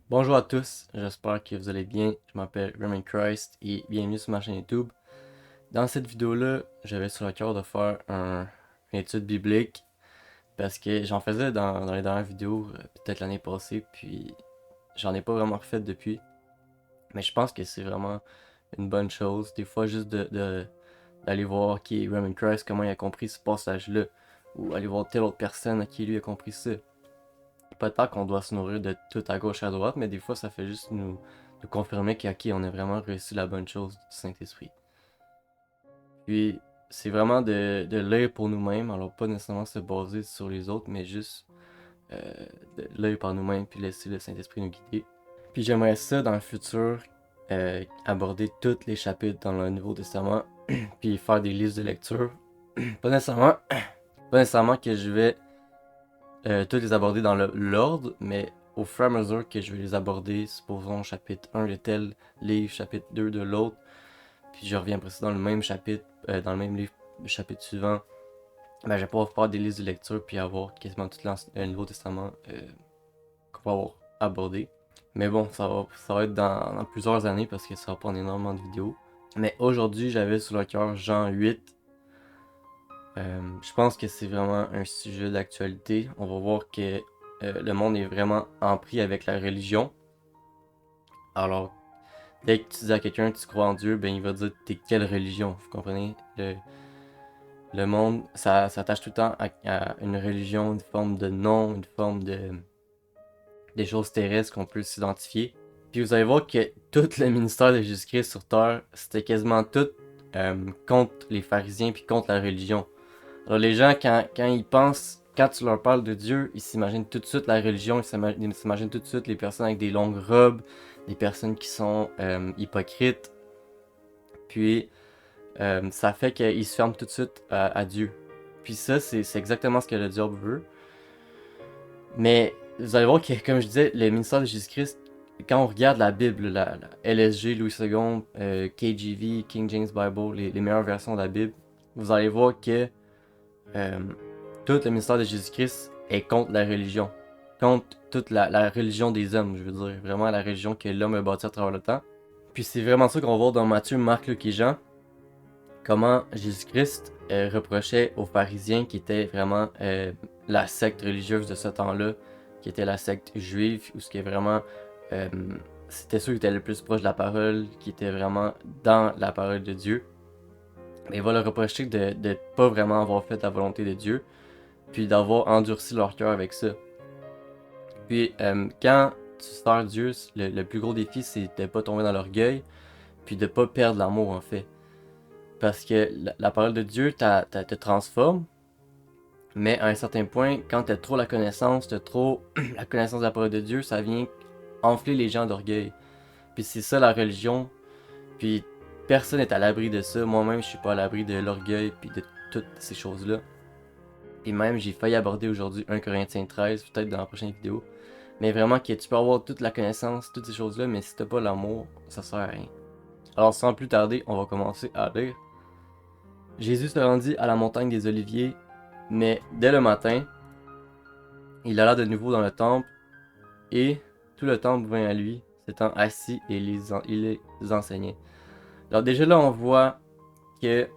Bonjour à tous, j'espère que vous allez bien. Je m'appelle Roman Christ et bienvenue sur ma chaîne YouTube. Dans cette vidéo-là, j'avais sur le cœur de faire une étude biblique parce que j'en faisais dans les dernières vidéos, peut-être l'année passée, puis j'en ai pas vraiment refait depuis. Mais je pense que c'est vraiment une bonne chose. Des fois, juste d'aller voir qui est Roman Christ, comment il a compris ce passage-là, ou aller voir telle autre personne à qui lui a compris ça. Pas tant qu'on doit se nourrir de tout à gauche à droite, mais des fois ça fait juste nous confirmer qu'ok, on a vraiment réussi la bonne chose du Saint-Esprit. Puis c'est vraiment de lire pour nous-mêmes, alors pas nécessairement se baser sur les autres, mais juste euh, de lire par nous-mêmes puis laisser le Saint-Esprit nous guider. Puis j'aimerais ça dans le futur aborder tous les chapitres dans le Nouveau Testament, puis faire des listes de lecture. Pas nécessairement, pas nécessairement que je vais toutes les aborder dans l'ordre, mais au fur et à mesure que je vais les aborder, supposons chapitre 1 de tel livre, chapitre 2 de l'autre, puis je reviens après ça dans le même chapitre, dans le même livre, le chapitre suivant, ben, je vais pouvoir faire des listes de lecture puis avoir quasiment tout le Nouveau Testament qu'on va avoir abordé. Mais bon, ça va être dans plusieurs années parce que ça va prendre énormément de vidéos. Mais aujourd'hui, j'avais sur le cœur Jean 8. Je pense que c'est vraiment un sujet d'actualité. On va voir que le monde est vraiment empris avec la religion. Alors, dès que tu dis à quelqu'un que tu crois en Dieu, ben il va dire t'es quelle religion, vous comprenez? Le monde, ça s'attache tout le temps à une religion, une forme de nom, une forme des choses terrestres qu'on peut s'identifier. Puis vous allez voir que tout le ministère de Jésus-Christ sur terre, c'était quasiment tout contre les pharisiens puis contre la religion. Alors les gens, quand ils pensent, quand tu leur parles de Dieu, ils s'imaginent tout de suite la religion, ils s'imaginent tout de suite les personnes avec des longues robes, des personnes qui sont hypocrites. Puis ça fait qu'ils se ferment tout de suite à Dieu. Puis ça, c'est exactement ce que le diable veut. Mais vous allez voir que, comme je disais, le ministère de Jésus-Christ, quand on regarde la Bible, la LSG, Louis II, KJV, King James Bible, les meilleures versions de la Bible, vous allez voir que euh, tout le ministère de Jésus-Christ est contre la religion. Contre toute la religion des hommes, je veux dire. Vraiment la religion que l'homme a bâtie à travers le temps. Puis c'est vraiment ça qu'on va voir dans Matthieu, Marc, Luc et Jean. Comment Jésus-Christ reprochait aux pharisiens qui étaient vraiment la secte religieuse de ce temps-là, qui était la secte juive, où ce qui est vraiment... euh, c'était ceux qui étaient le plus proche de la parole, qui étaient vraiment dans la parole de Dieu. Mais il va leur reprocher de ne pas vraiment avoir fait la volonté de Dieu, puis d'avoir endurci leur cœur avec ça. Puis quand tu sers Dieu, le plus gros défi, c'est de ne pas tomber dans l'orgueil, puis de ne pas perdre l'amour en fait. Parce que la parole de Dieu te transforme, mais à un certain point, quand tu as trop la connaissance, tu as trop la connaissance de la parole de Dieu, ça vient enfler les gens d'orgueil. Puis c'est ça la religion, puis personne n'est à l'abri de ça. Moi-même, je suis pas à l'abri de l'orgueil, puis de toutes ces choses-là. Et même, j'ai failli aborder aujourd'hui 1 Corinthiens 13, peut-être dans la prochaine vidéo. Mais vraiment, que tu peux avoir toute la connaissance, toutes ces choses-là, mais si t'as pas l'amour, ça sert à rien. Alors, sans plus tarder, on va commencer à lire. Jésus se rendit à la montagne des Oliviers, mais dès le matin, il alla de nouveau dans le temple, et tout le temple vint à lui, s'étant assis et il les enseignait. Alors déjà là, on voit que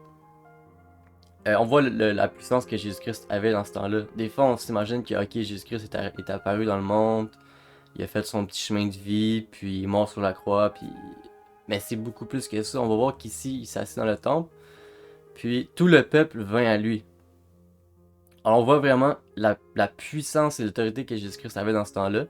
on voit la puissance que Jésus-Christ avait dans ce temps-là. Des fois, on s'imagine que ok, Jésus-Christ est apparu dans le monde, il a fait son petit chemin de vie, puis il est mort sur la croix, puis... Mais c'est beaucoup plus que ça. On va voir qu'ici, il s'assit dans le temple, puis tout le peuple vint à lui. Alors on voit vraiment la puissance et l'autorité que Jésus-Christ avait dans ce temps-là.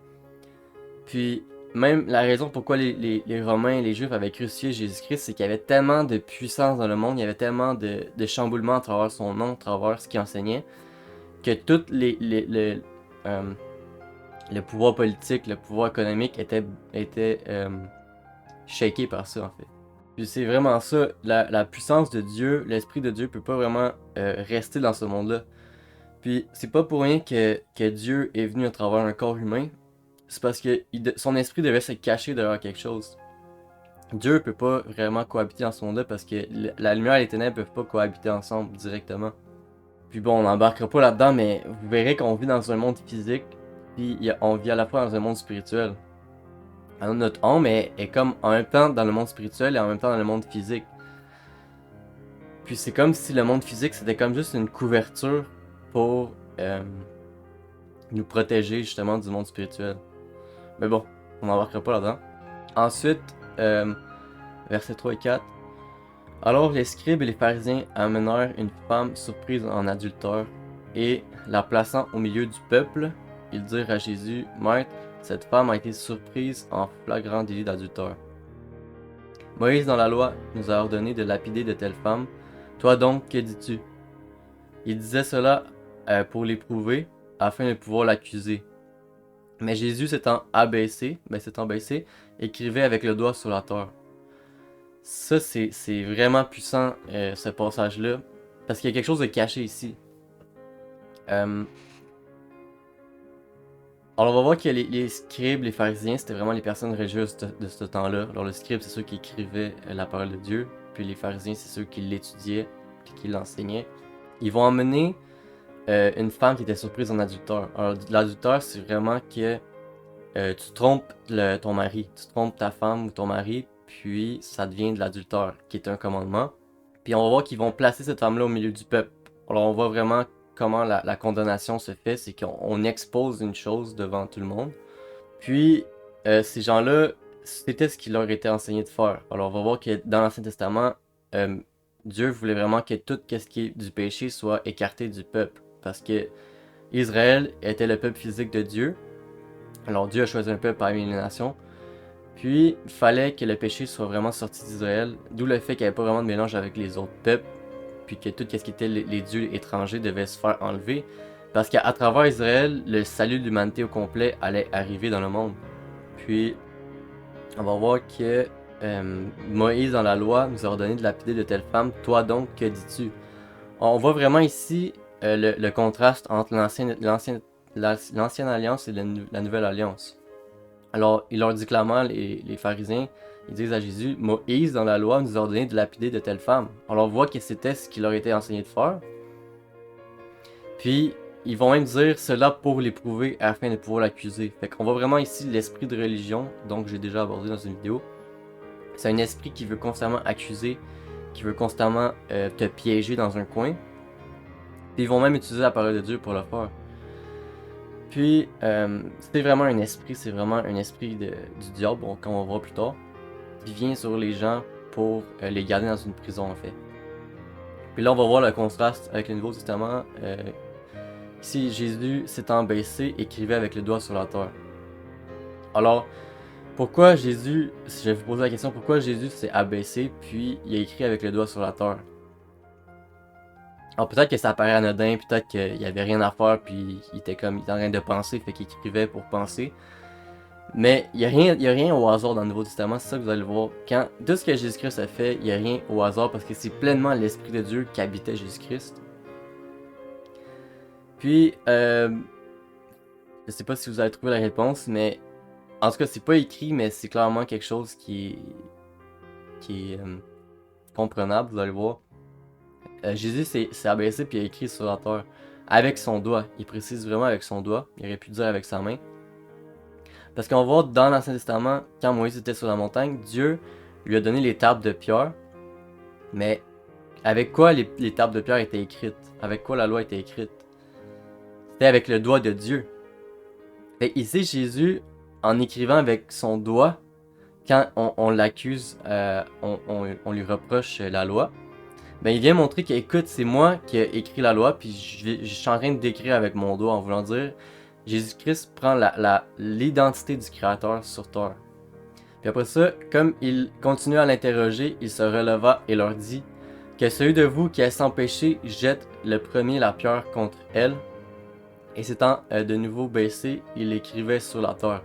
Puis même la raison pourquoi les Romains et les Juifs avaient crucifié Jésus-Christ, c'est qu'il y avait tellement de puissance dans le monde, il y avait tellement de chamboulements à travers son nom, à travers ce qu'il enseignait, que tout euh, le pouvoir politique, le pouvoir économique était shaké par ça en fait. Puis c'est vraiment ça, la puissance de Dieu, l'Esprit de Dieu peut pas vraiment rester dans ce monde-là. Puis c'est pas pour rien que Dieu est venu à travers un corps humain, c'est parce que son esprit devait se cacher derrière quelque chose. Dieu peut pas vraiment cohabiter dans ce monde-là parce que la lumière et les ténèbres peuvent pas cohabiter ensemble directement. Puis bon, on n'embarquera pas là-dedans, mais vous verrez qu'on vit dans un monde physique, puis on vit à la fois dans un monde spirituel. notre ombre est comme en même temps dans le monde spirituel et en même temps dans le monde physique. Puis c'est comme si le monde physique c'était comme juste une couverture pour nous protéger justement du monde spirituel. Mais bon, on n'embarquera pas là-dedans. Ensuite, versets 3 et 4. Alors les scribes et les pharisiens amenèrent une femme surprise en adultère, et la plaçant au milieu du peuple, ils dirent à Jésus, Maître, cette femme a été surprise en flagrant délit d'adultère. Moïse dans la loi nous a ordonné de lapider de telles femmes. Toi donc, que dis-tu? Il disait cela pour l'éprouver, afin de pouvoir l'accuser. Mais Jésus s'étant baissé, écrivait avec le doigt sur la terre. Ça, c'est vraiment puissant, ce passage-là, parce qu'il y a quelque chose de caché ici. Alors, on va voir que les scribes, les pharisiens, c'était vraiment les personnes religieuses de ce temps-là. Alors, le scribe, c'est ceux qui écrivaient la parole de Dieu, puis les pharisiens, c'est ceux qui l'étudiaient, puis qui l'enseignaient. Ils vont emmener une femme qui était surprise en adultère. Alors, l'adultère, c'est vraiment que tu trompes ton mari, tu trompes ta femme ou ton mari, puis ça devient de l'adultère, qui est un commandement. Puis on va voir qu'ils vont placer cette femme-là au milieu du peuple. Alors on voit vraiment comment la condamnation se fait, c'est qu'on expose une chose devant tout le monde. Puis ces gens-là, c'était ce qui leur était enseigné de faire. Alors on va voir que dans l'Ancien Testament, Dieu voulait vraiment que tout ce qui est du péché soit écarté du peuple. Parce que Israël était le peuple physique de Dieu. Alors Dieu a choisi un peuple parmi les nations. Puis il fallait que le péché soit vraiment sorti d'Israël. D'où le fait qu'il n'y avait pas vraiment de mélange avec les autres peuples. Puis que tout ce qui était les dieux étrangers devait se faire enlever. Parce qu'à travers Israël, le salut de l'humanité au complet allait arriver dans le monde. Puis on va voir que Moïse dans la loi nous a ordonné de lapider de telle femme. Toi donc, que dis-tu? On voit vraiment ici le contraste entre l'ancienne alliance et la nouvelle alliance. Alors, il leur dit clairement, les pharisiens, ils disent à Jésus, Moïse dans la loi nous a ordonné de lapider de telles femmes. Alors, on voit que c'était ce qui leur était enseigné de faire. Puis, ils vont même dire cela pour l'éprouver afin de pouvoir l'accuser. Fait qu'on voit vraiment ici l'esprit de religion, donc j'ai déjà abordé dans une vidéo. C'est un esprit qui veut constamment accuser, qui veut constamment te piéger dans un coin. Puis ils vont même utiliser la parole de Dieu pour le faire. Puis, c'est vraiment un esprit du diable, comme on va voir plus tard, qui vient sur les gens pour les garder dans une prison, en fait. Puis là, on va voir le contraste avec le Nouveau Testament. Ici, Jésus s'étant baissé, écrivait avec le doigt sur la terre. Alors, pourquoi Jésus, si je vais vous poser la question, pourquoi Jésus s'est abaissé, puis il a écrit avec le doigt sur la terre? Alors peut-être que ça paraît anodin, peut-être qu'il n'y avait rien à faire, puis il était en train de penser, fait qu'il écrivait pour penser. Mais il n'y a rien au hasard dans le Nouveau Testament, c'est ça que vous allez voir. Quand tout ce que Jésus-Christ a fait, il n'y a rien au hasard, parce que c'est pleinement l'Esprit de Dieu qui habitait Jésus-Christ. Puis, je sais pas si vous avez trouvé la réponse, mais en tout cas, c'est pas écrit, mais c'est clairement quelque chose qui est comprenable, vous allez voir. Jésus s'est abaissé puis a écrit sur la terre avec son doigt. Il précise vraiment avec son doigt. Il aurait pu dire avec sa main. Parce qu'on voit dans l'Ancien Testament, quand Moïse était sur la montagne, Dieu lui a donné les tables de pierre. Mais avec quoi les tables de pierre étaient écrites? Avec quoi la loi était écrite? C'était avec le doigt de Dieu. Et ici, Jésus, en écrivant avec son doigt, quand on l'accuse, on lui reproche la loi, ben il vient montrer que, écoute, c'est moi qui ai écrit la loi, puis je suis en train de décrire avec mon doigt en voulant dire, Jésus-Christ prend l'identité du Créateur sur terre. Puis après ça, comme il continue à l'interroger, il se releva et leur dit, que celui de vous qui est sans péché jette le premier la pierre contre elle. Et s'étant de nouveau baissé, il écrivait sur la terre.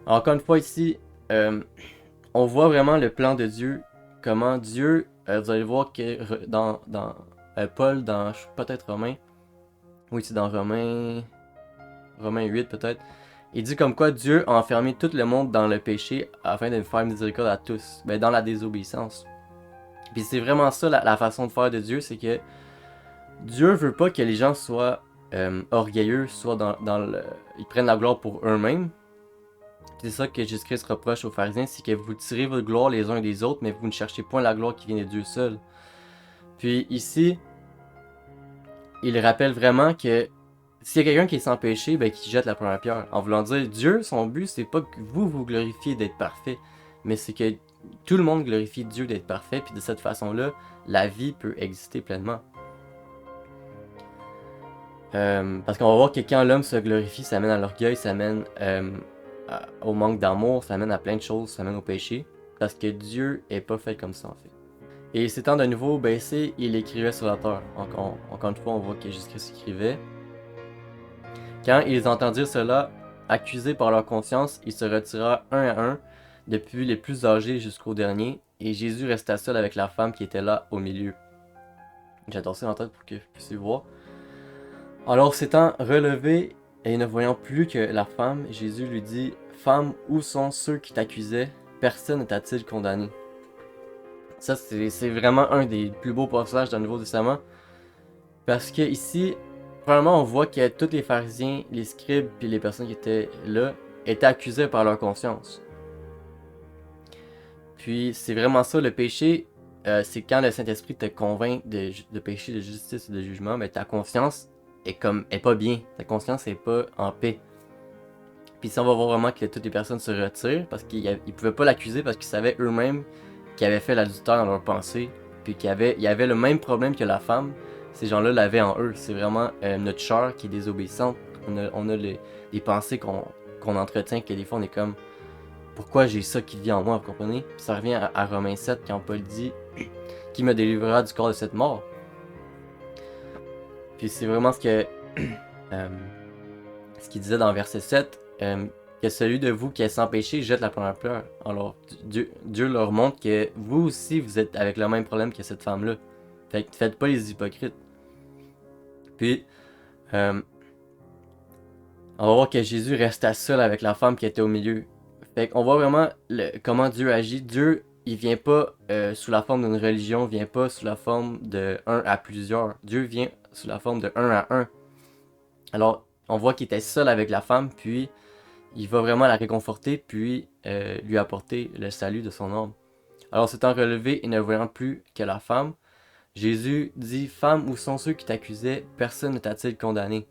Alors, encore une fois ici, on voit vraiment le plan de Dieu, comment Dieu, vous allez voir que dans Paul, dans peut-être Romains, oui c'est dans Romains 8 peut-être, il dit comme quoi Dieu a enfermé tout le monde dans le péché afin de faire miséricorde à tous, ben dans la désobéissance. Puis c'est vraiment ça la façon de faire de Dieu, c'est que Dieu veut pas que les gens soient orgueilleux, soit ils prennent la gloire pour eux-mêmes, C'est ça que Jésus-Christ reproche aux pharisiens, c'est que vous tirez votre gloire les uns des autres, mais vous ne cherchez point la gloire qui vient de Dieu seul. Puis ici, il rappelle vraiment que s'il y a quelqu'un qui est sans péché, ben qu'il jette la première pierre. En voulant dire, Dieu, son but, c'est pas que vous vous glorifiez d'être parfait, mais c'est que tout le monde glorifie Dieu d'être parfait, puis de cette façon-là, la vie peut exister pleinement. Parce qu'on va voir que quand l'homme se glorifie, ça mène à l'orgueil, ça mène au manque d'amour, ça mène à plein de choses, ça mène au péché. Parce que Dieu est pas fait comme ça en fait. Et s'étant de nouveau baissé, il écrivait sur la terre. Encore une fois, on voit que Jésus-Christ écrivait. Quand ils entendirent cela, accusés par leur conscience, il se retira un à un, depuis les plus âgés jusqu'au dernier, et Jésus resta seul avec la femme qui était là au milieu. J'adore ça en tête pour que vous puissiez voir. Alors s'étant relevé et ne voyant plus que la femme, Jésus lui dit, « Femme, où sont ceux qui t'accusaient? Personne ne t'a-t-il condamné? » Ça, c'est vraiment un des plus beaux passages dans le Nouveau Testament. Parce que ici, premièrement, on voit que tous les pharisiens, les scribes, puis les personnes qui étaient là, étaient accusés par leur conscience. Puis, c'est vraiment ça, le péché, c'est quand le Saint-Esprit te convainc de péché, de justice et de jugement, mais ta conscience est pas bien. Ta conscience est pas en paix. Puis ça, on va voir vraiment que toutes les personnes se retirent, parce qu'ils pouvaient pas l'accuser, parce qu'ils savaient eux-mêmes qu'ils avaient fait l'adultère dans leur pensée, puis qu'il y avait le même problème que la femme. Ces gens-là l'avaient en eux. C'est vraiment notre chair qui est désobéissante. On a les pensées qu'on entretient, que des fois on est comme, pourquoi j'ai ça qui vit en moi, vous comprenez? Puis ça revient à Romains 7 quand Paul dit, qui me délivrera du corps de cette mort. Puis c'est vraiment ce qu'il disait dans verset 7, que celui de vous qui est sans péché jette la première pierre. Alors Dieu leur montre que vous aussi vous êtes avec le même problème que cette femme-là. Fait que faites pas les hypocrites. Puis on va voir que Jésus resta seul avec la femme qui était au milieu. Fait qu'on voit vraiment comment Dieu agit. Dieu, il vient pas sous la forme d'une religion, il vient pas sous la forme de un à plusieurs. Dieu vient sous la forme de un à un. Alors, on voit qu'il était seul avec la femme, puis il va vraiment la réconforter, puis lui apporter le salut de son âme. Alors, s'étant relevé et ne voyant plus que la femme, Jésus dit, « Femme, où sont ceux qui t'accusaient? Personne ne t'a-t-il condamné? »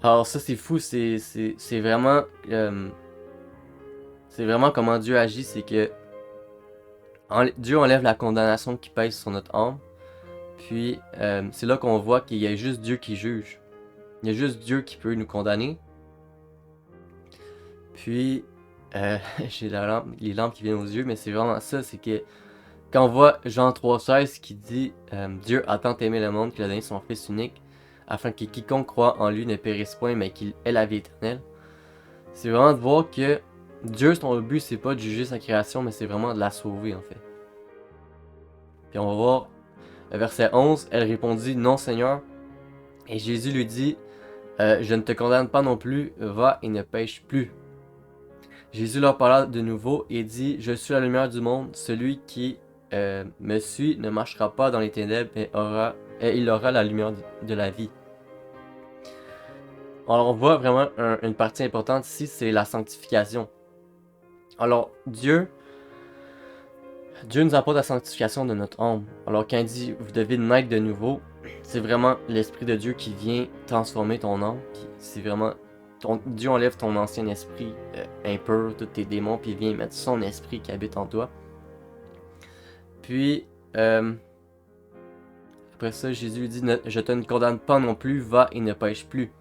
Alors ça, c'est fou, c'est vraiment... c'est vraiment comment Dieu agit, c'est que Dieu enlève la condamnation qui pèse sur notre âme, puis c'est là qu'on voit qu'il y a juste Dieu qui juge. Il y a juste Dieu qui peut nous condamner. Puis, j'ai les lampes qui viennent aux yeux, mais c'est vraiment ça, c'est que quand on voit Jean 3,16 qui dit Dieu a tant aimé le monde qu'il a donné son Fils unique, afin que quiconque croit en lui ne périsse point, mais qu'il ait la vie éternelle. C'est vraiment de voir que Dieu, son but, c'est pas de juger sa création, mais c'est vraiment de la sauver, en fait. Puis on va voir, verset 11, elle répondit, non Seigneur. Et Jésus lui dit, je ne te condamne pas non plus, va et ne pêche plus. Jésus leur parla de nouveau et dit, je suis la lumière du monde, celui qui me suit ne marchera pas dans les ténèbres, et il aura la lumière de la vie. Alors on voit vraiment une partie importante ici, c'est la sanctification. Alors Dieu nous apporte la sanctification de notre âme. Alors quand il dit vous devez naître de nouveau, c'est vraiment l'Esprit de Dieu qui vient transformer ton âme. C'est vraiment Dieu enlève ton ancien esprit impur, tous tes démons, puis il vient mettre son esprit qui habite en toi. Puis après ça, Jésus lui dit je te ne condamne pas non plus, va et ne pêche plus.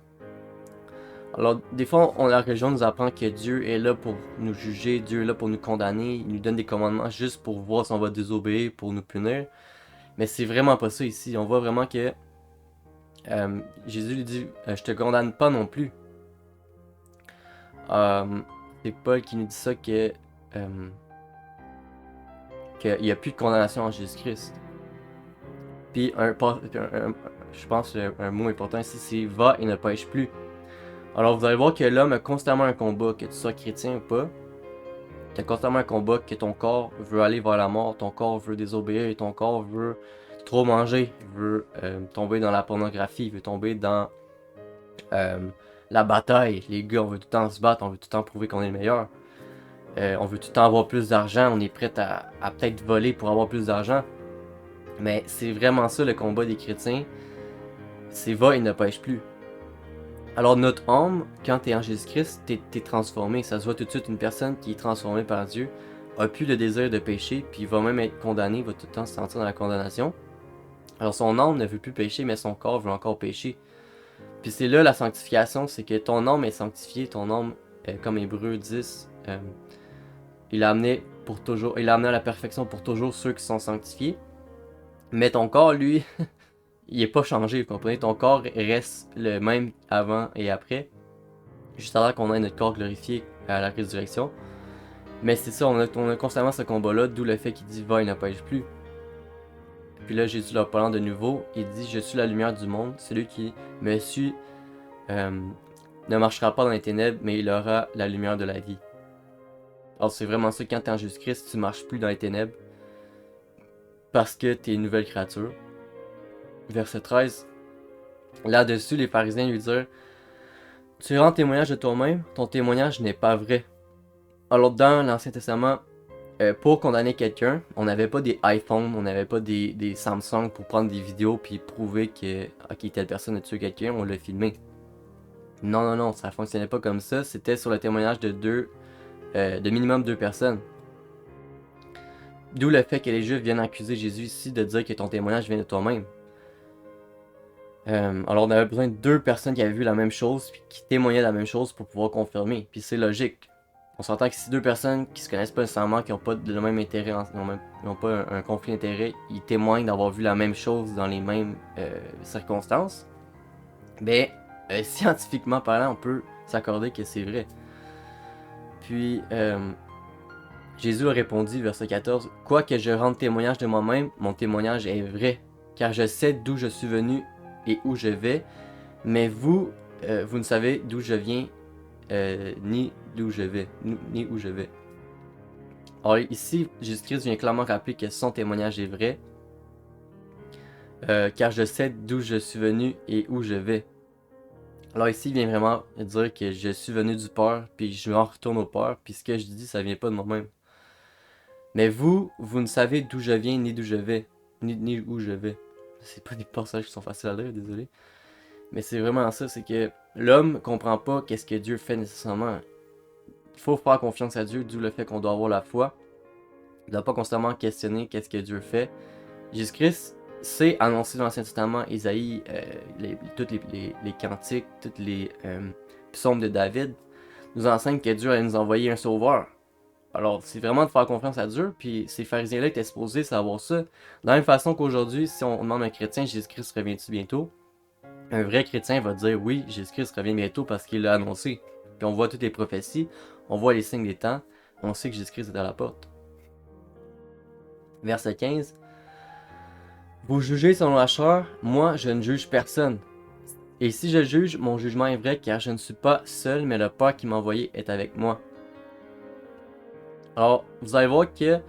Alors, des fois, la religion nous apprend que Dieu est là pour nous juger, Dieu est là pour nous condamner, il nous donne des commandements juste pour voir si on va désobéir, pour nous punir. Mais c'est vraiment pas ça ici. On voit vraiment que Jésus lui dit je te condamne pas non plus. C'est Paul qui nous dit ça qu'il n'y a plus de condamnation en Jésus-Christ. Puis, je pense un mot important ici, c'est va et ne pêche plus. Alors vous allez voir que l'homme a constamment un combat, que tu sois chrétien ou pas. Tu as constamment un combat que ton corps veut aller vers la mort, ton corps veut désobéir, et ton corps veut trop manger, veut tomber dans la pornographie, veut tomber dans la bataille. Les gars, on veut tout le temps se battre, on veut tout le temps prouver qu'on est le meilleur. On veut tout le temps avoir plus d'argent, on est prêt à peut-être voler pour avoir plus d'argent. Mais c'est vraiment ça le combat des chrétiens. C'est va et ne pêche plus. Alors notre âme, quand t'es en Jésus-Christ, t'es transformé. Ça se voit tout de suite, une personne qui est transformée par Dieu a plus le désir de pécher, puis va même être condamné, va tout le temps se sentir dans la condamnation. Alors son âme ne veut plus pécher, mais son corps veut encore pécher. Puis c'est là la sanctification, c'est que ton âme est sanctifiée, ton âme, comme Hébreux 10, il a amené à la perfection pour toujours ceux qui sont sanctifiés. Mais ton corps, lui, il est pas changé, vous comprenez? Ton corps reste le même avant et après, juste avant qu'on ait notre corps glorifié à la résurrection. Mais c'est ça, on a constamment ce combat-là, d'où le fait qu'il dit va et ne pêche plus. Puis là, Jésus leur parlant de nouveau, il dit je suis la lumière du monde, celui qui me suit ne marchera pas dans les ténèbres, mais il aura la lumière de la vie. Alors c'est vraiment ça, quand t'es en Jésus-Christ, tu marches plus dans les ténèbres, parce que t'es une nouvelle créature. Verset 13. Là-dessus, les pharisiens lui dirent tu rends témoignage de toi-même, ton témoignage n'est pas vrai. Alors dans l'Ancien Testament, pour condamner quelqu'un, on n'avait pas des iPhones, on n'avait pas des Samsung pour prendre des vidéos puis prouver que ok, telle personne a tué quelqu'un, on l'a filmé. Non, ça fonctionnait pas comme ça, c'était sur le témoignage de minimum 2 personnes. D'où le fait que les Juifs viennent accuser Jésus ici de dire que ton témoignage vient de toi-même. Alors on avait besoin de 2 personnes qui avaient vu la même chose puis qui témoignaient la même chose pour pouvoir confirmer. Puis c'est logique. On s'entend que si 2 personnes qui se connaissent pas nécessairement, qui n'ont pas le même intérêt, ils n'ont pas un conflit d'intérêt, ils témoignent d'avoir vu la même chose dans les mêmes circonstances, ben scientifiquement parlant, on peut s'accorder que c'est vrai. Puis Jésus a répondu, verset 14, « Quoique je rende témoignage de moi-même, mon témoignage est vrai, car je sais d'où je suis venu et où je vais, mais vous, vous ne savez d'où je viens, ni d'où je vais, ni où je vais. » Alors ici, Jésus-Christ vient clairement rappeler que son témoignage est vrai, car je sais d'où je suis venu et où je vais. Alors ici, il vient vraiment dire que je suis venu du Père, puis je m'en retourne au Père, puis ce que je dis, ça vient pas de moi-même. Mais vous, vous ne savez d'où je viens, ni d'où je vais, ni où je vais. C'est pas des passages qui sont faciles à lire, désolé. Mais c'est vraiment ça, c'est que l'homme comprend pas qu'est-ce que Dieu fait nécessairement. Il faut faire confiance à Dieu, d'où le fait qu'on doit avoir la foi. Il ne doit pas constamment questionner qu'est-ce que Dieu fait. Jésus-Christ s'est annoncé dans l'Ancien Testament, Isaïe, tous les cantiques, tous les psaumes de David, nous enseignent que Dieu allait nous envoyer un sauveur. Alors, c'est vraiment de faire confiance à Dieu, puis ces pharisiens-là étaient supposés savoir ça. De la même façon qu'aujourd'hui, si on demande à un chrétien, Jésus-Christ revient-tu bientôt? Un vrai chrétien va dire oui, Jésus-Christ revient bientôt parce qu'il l'a annoncé. Puis on voit toutes les prophéties, on voit les signes des temps, on sait que Jésus-Christ est à la porte. Verset 15. Vous jugez selon la chair, moi je ne juge personne. Et si je juge, mon jugement est vrai car je ne suis pas seul, mais le Père qui m'a envoyé est avec moi. Alors, vous allez voir que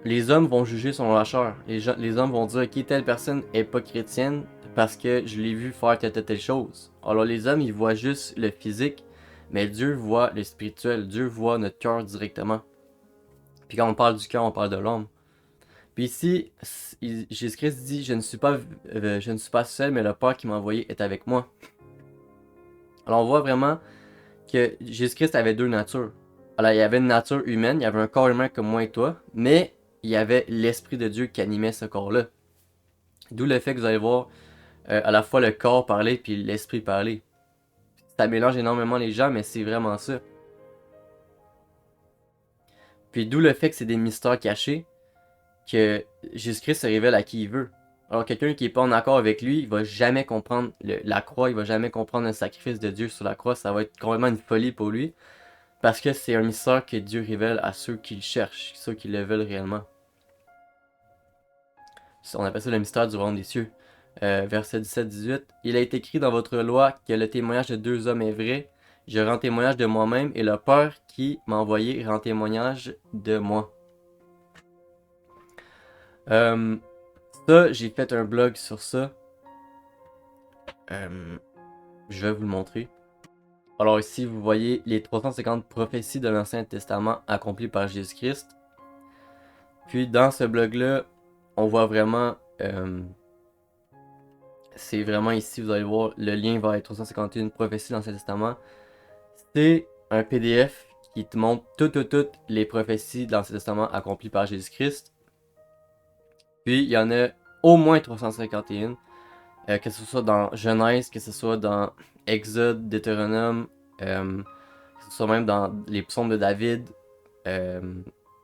les hommes vont juger selon la chair. Les hommes vont dire, ok, telle personne est pas chrétienne parce que je l'ai vu faire telle chose. Alors les hommes, ils voient juste le physique, mais Dieu voit le spirituel. Dieu voit notre cœur directement. Puis quand on parle du cœur, on parle de l'homme. Puis ici, Jésus-Christ dit, je ne suis pas seul, mais le Père qui m'a envoyé est avec moi. Alors on voit vraiment que Jésus-Christ avait 2 natures. Alors il y avait une nature humaine, il y avait un corps humain comme moi et toi, mais il y avait l'Esprit de Dieu qui animait ce corps-là. D'où le fait que vous allez voir à la fois le corps parler puis l'esprit parler. Ça mélange énormément les gens, mais c'est vraiment ça. Puis d'où le fait que c'est des mystères cachés, que Jésus-Christ se révèle à qui il veut. Alors quelqu'un qui n'est pas en accord avec lui, il va jamais comprendre la croix, il va jamais comprendre le sacrifice de Dieu sur la croix, ça va être complètement une folie pour lui, parce que c'est un mystère que Dieu révèle à ceux qui le cherchent, ceux qui le veulent réellement. On appelle ça le mystère du royaume des cieux. Verset 17-18. Il a été écrit dans votre loi que le témoignage de 2 hommes est vrai. Je rends témoignage de moi-même et le Père qui m'a envoyé rend témoignage de moi. Ça, j'ai fait un blog sur ça. Je vais vous le montrer. Alors ici, vous voyez les 350 prophéties de l'Ancien Testament accomplies par Jésus-Christ. Puis dans ce blog-là, on voit vraiment... c'est vraiment ici, vous allez voir, le lien vers les 351 prophéties de l'Ancien Testament. C'est un PDF qui te montre toutes les prophéties de l'Ancien Testament accomplies par Jésus-Christ. Puis il y en a au moins 351. Que ce soit dans Genèse, que ce soit dans Exode, Deutéronome, que ce soit même dans les psaumes de David,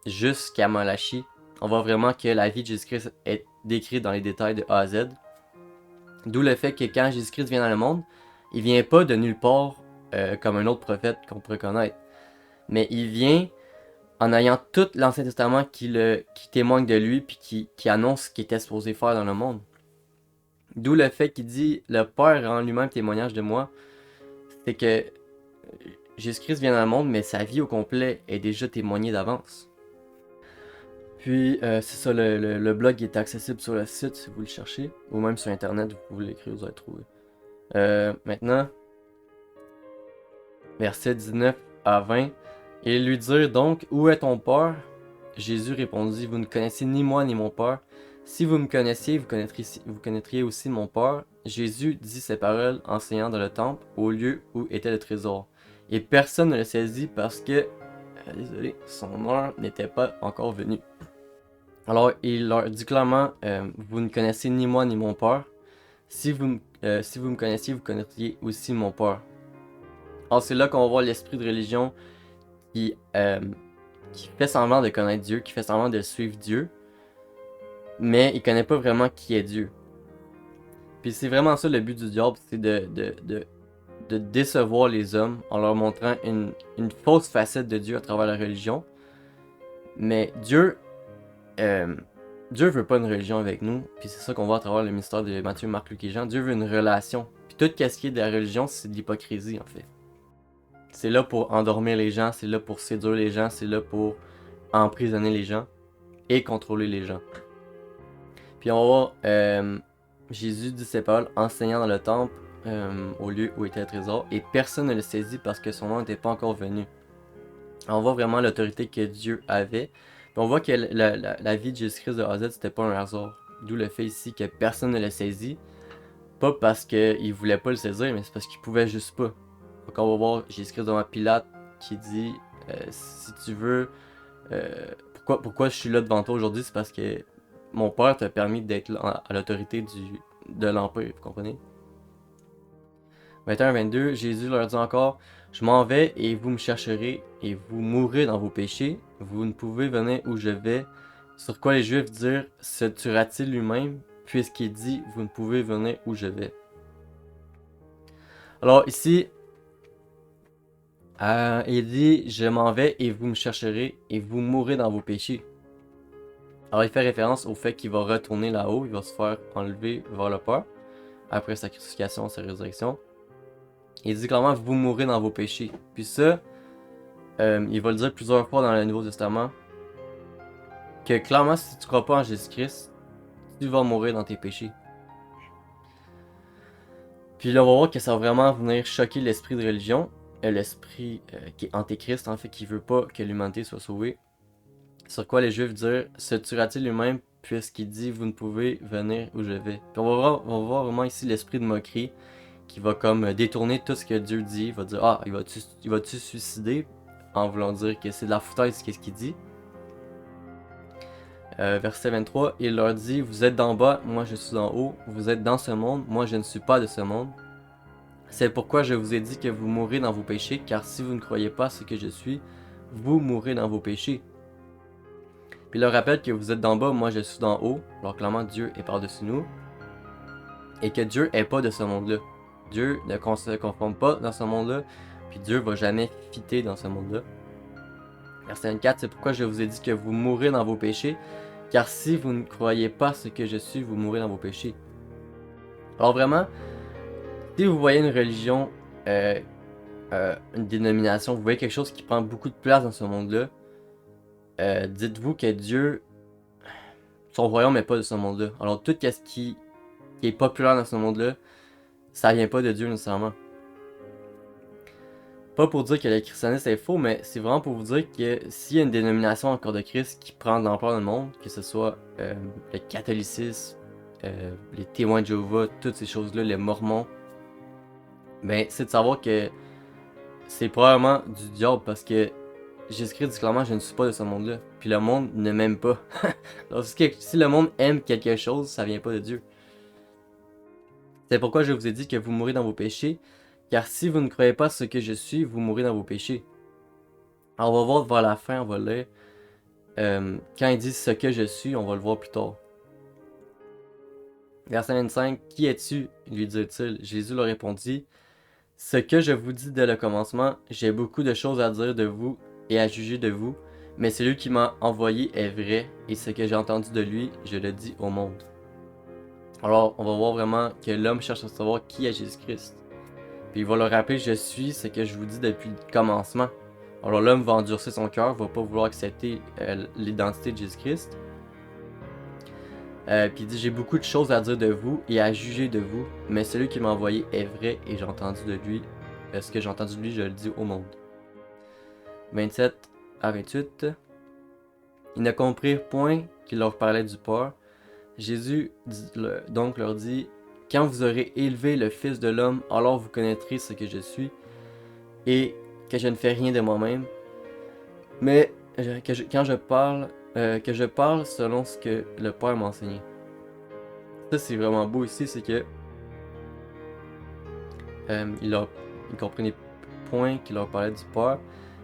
jusqu'à Malachi. On voit vraiment que la vie de Jésus-Christ est décrite dans les détails de A à Z. D'où le fait que quand Jésus-Christ vient dans le monde, il vient pas de nulle part comme un autre prophète qu'on pourrait connaître. Mais il vient en ayant tout l'Ancien Testament qui témoigne de lui puis qui annonce ce qu'il était supposé faire dans le monde. D'où le fait qu'il dit « Le Père rend lui-même témoignage de moi », c'est que Jésus-Christ vient dans le monde, mais sa vie au complet est déjà témoignée d'avance. Puis, c'est ça, le blog est accessible sur le site si vous le cherchez, ou même sur Internet, vous pouvez l'écrire, vous allez trouver. Maintenant, versets 19 à 20. « Et lui dire donc, où est ton Père? Jésus répondit, vous ne connaissez ni moi ni mon Père. Si vous me connaissiez, vous connaîtriez aussi mon Père. Jésus dit ces paroles enseignant dans le temple, au lieu où était le trésor. Et personne ne le saisit parce que, désolé, son heure n'était pas encore venue. Alors il leur dit clairement, vous ne connaissez ni moi ni mon Père. Si vous me connaissiez, vous connaîtriez aussi mon Père. Alors c'est là qu'on va voir l'esprit de religion qui fait semblant de connaître Dieu, qui fait semblant de suivre Dieu, mais il connaît pas vraiment qui est Dieu. Puis c'est vraiment ça le but du diable, c'est de décevoir les hommes en leur montrant une fausse facette de Dieu à travers la religion. Mais Dieu veut pas une religion avec nous, puis c'est ça qu'on voit à travers le mystère de Matthieu, Marc, Luc et Jean. Dieu veut une relation. Puis tout ce qui est de la religion, c'est de l'hypocrisie en fait. C'est là pour endormir les gens, c'est là pour séduire les gens, c'est là pour emprisonner les gens et contrôler les gens. Puis on va voir Jésus dit ces paroles enseignant dans le temple au lieu où était le trésor et personne ne le saisit parce que son nom n'était pas encore venu. On voit vraiment l'autorité que Dieu avait. Puis on voit que la vie de Jésus-Christ de A à Z, c'était pas un hasard. D'où le fait ici que personne ne le saisit. Pas parce qu'il voulait pas le saisir, mais c'est parce qu'il pouvait juste pas. Donc on va voir Jésus-Christ devant Pilate qui dit si tu veux, pourquoi je suis là devant toi aujourd'hui, c'est parce que mon père t'a permis d'être à l'autorité de l'Empire, vous comprenez? 21-22, Jésus leur dit encore, je m'en vais et vous me chercherez et vous mourrez dans vos péchés, vous ne pouvez venir où je vais. Sur quoi les Juifs dirent, se tuera-t-il lui-même, puisqu'il dit, vous ne pouvez venir où je vais. Alors ici, il dit, je m'en vais et vous me chercherez et vous mourrez dans vos péchés. Alors il fait référence au fait qu'il va retourner là-haut, il va se faire enlever vers le Père, après sa crucifixion, sa résurrection. Il dit clairement, vous mourrez dans vos péchés. Puis ça, il va le dire plusieurs fois dans le Nouveau Testament, que clairement, si tu crois pas en Jésus-Christ, tu vas mourir dans tes péchés. Puis là, on va voir que ça va vraiment venir choquer l'esprit de religion, l'esprit qui est antéchrist, en fait, qui veut pas que l'humanité soit sauvée. Sur quoi les Juifs dirent, se tuera-t-il lui-même, puisqu'il dit, vous ne pouvez venir où je vais. Puis on va voir vraiment ici l'esprit de moquerie, qui va comme détourner tout ce que Dieu dit. Il va dire, ah, il va-tu suicider, en voulant dire que c'est de la foutaise qu'est-ce qu'il dit. Verset 23, il leur dit, vous êtes d'en bas, moi je suis en haut, vous êtes dans ce monde, moi je ne suis pas de ce monde. C'est pourquoi je vous ai dit que vous mourrez dans vos péchés, car si vous ne croyez pas ce que je suis, vous mourrez dans vos péchés. Puis il leur rappelle que vous êtes d'en bas, moi je suis d'en haut, alors clairement Dieu est par-dessus nous, et que Dieu est pas de ce monde-là. Dieu ne se conforme pas dans ce monde-là, puis Dieu va jamais fitter dans ce monde-là. Verset 24, c'est pourquoi je vous ai dit que vous mourrez dans vos péchés, car si vous ne croyez pas ce que je suis, vous mourrez dans vos péchés. Alors vraiment, si vous voyez une religion, une dénomination, vous voyez quelque chose qui prend beaucoup de place dans ce monde-là, dites-vous que Dieu, son royaume n'est pas de ce monde-là. Alors tout ce qui est populaire dans ce monde-là, ça vient pas de Dieu nécessairement. Pas pour dire que le christianisme est faux, mais c'est vraiment pour vous dire que s'il y a une dénomination encore de Christ qui prend de l'ampleur dans le monde, que ce soit le catholicisme, les témoins de Jéhovah, toutes ces choses-là, les mormons, ben c'est de savoir que c'est probablement du diable parce que Jésus-Christ dit clairement je ne suis pas de ce monde-là. Puis le monde ne m'aime pas. Alors si le monde aime quelque chose, ça vient pas de Dieu. C'est pourquoi je vous ai dit que vous mourrez dans vos péchés, car si vous ne croyez pas ce que je suis, vous mourrez dans vos péchés. Alors on va voir vers la fin, on va lire. Quand il dit ce que je suis, on va le voir plus tard. Verset 25, qui es-tu? Lui dit-il. Jésus leur répondit, ce que je vous dis dès le commencement, j'ai beaucoup de choses à dire de vous et à juger de vous, mais celui qui m'a envoyé est vrai, et ce que j'ai entendu de lui, je le dis au monde. Alors, on va voir vraiment que l'homme cherche à savoir qui est Jésus-Christ. Puis il va leur rappeler, je suis ce que je vous dis depuis le commencement. Alors l'homme va endurcir son cœur, va pas vouloir accepter l'identité de Jésus-Christ. Puis il dit, j'ai beaucoup de choses à dire de vous et à juger de vous, mais celui qui m'a envoyé est vrai et j'ai entendu de lui. Ce que j'ai entendu de lui, je le dis au monde. 27 à 28. Ils ne comprirent point qu'il leur parlait du porc. Jésus donc leur dit, quand vous aurez élevé le Fils de l'homme, alors vous connaîtrez ce que je suis, et que je ne fais rien de moi-même, mais que je parle selon ce que le Père m'a enseigné. Ça c'est vraiment beau ici, c'est que ils comprenaient point qu'il leur parlait du Père.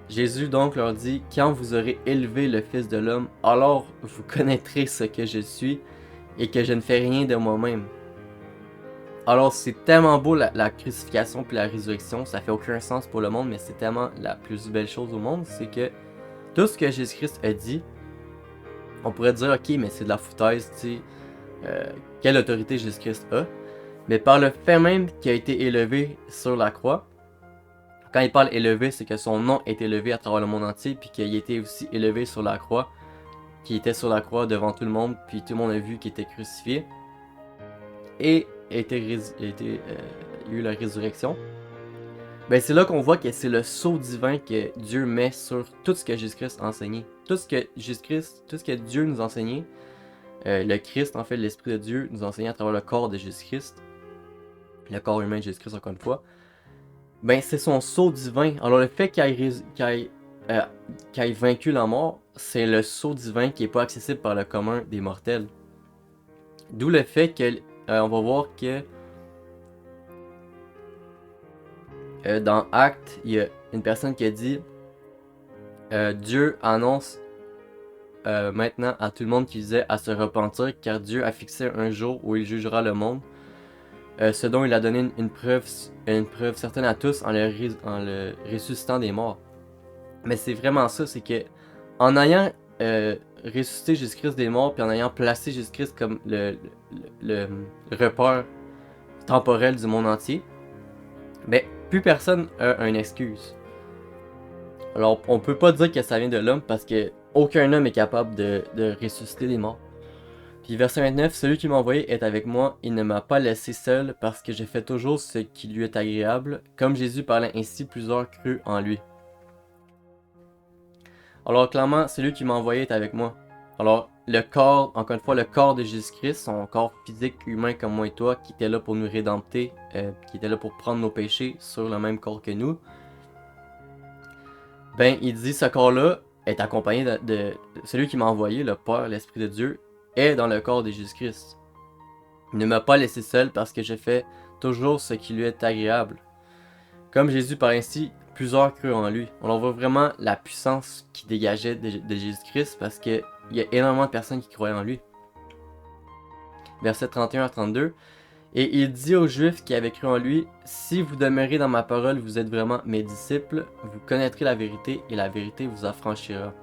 Jésus donc leur dit, quand vous aurez élevé le Fils de l'homme, alors vous connaîtrez ce que je suis, et que je ne fais rien de moi-même. Alors c'est tellement beau la crucifixion puis la résurrection, ça fait aucun sens pour le monde, mais c'est tellement la plus belle chose au monde, c'est que tout ce que Jésus-Christ a dit, on pourrait dire ok mais c'est de la foutaise, tu sais, quelle autorité Jésus-Christ a, mais par le fait même qu'il a été élevé sur la croix, quand il parle élevé, c'est que son nom est élevé à travers le monde entier, puis qu'il a été aussi élevé sur la croix, qu'il était sur la croix devant tout le monde, puis tout le monde a vu qu'il était crucifié, et il y a eu la résurrection. Ben c'est là qu'on voit que c'est le sceau divin que Dieu met sur tout ce que Jésus-Christ a enseigné. Tout ce que Dieu nous a enseigné, le Christ, en fait, l'Esprit de Dieu nous a enseigné à travers le corps de Jésus-Christ, le corps humain de Jésus-Christ encore une fois, ben c'est son sceau divin. Alors le fait qu'il ait vaincu la mort, c'est le sceau divin qui n'est pas accessible par le commun des mortels. D'où le fait que on va voir que dans Actes, il y a une personne qui a dit Dieu annonce maintenant à tout le monde qui disait à se repentir, car Dieu a fixé un jour où il jugera le monde, ce dont il a donné une preuve certaine à tous en le ressuscitant des morts. Mais c'est vraiment ça, c'est que en ayant ressuscité Jésus-Christ des morts, puis en ayant placé Jésus-Christ comme le repère temporel du monde entier, ben plus personne a une excuse. Alors on peut pas dire que ça vient de l'homme parce que aucun homme est capable de ressusciter des morts. Puis verset 29, celui qui m'a envoyé est avec moi, il ne m'a pas laissé seul parce que j'ai fait toujours ce qui lui est agréable. Comme Jésus parlait ainsi, plusieurs crurent en lui. Alors clairement, celui qui m'a envoyé est avec moi. Alors le corps, encore une fois, le corps de Jésus-Christ, son corps physique, humain comme moi et toi, qui était là pour nous rédempter, qui était là pour prendre nos péchés sur le même corps que nous, ben il dit ce corps-là est accompagné de celui qui m'a envoyé, le Père, l'Esprit de Dieu, est dans le corps de Jésus-Christ. Il ne m'a pas laissé seul parce que je fais toujours ce qui lui est agréable. Comme Jésus par ainsi, plusieurs crurent en lui. On voit vraiment la puissance qui dégageait de Jésus-Christ parce qu'il y a énormément de personnes qui croyaient en lui. Verset 31 à 32. Et il dit aux Juifs qui avaient cru en lui, si vous demeurez dans ma parole, vous êtes vraiment mes disciples, vous connaîtrez la vérité et la vérité vous affranchira.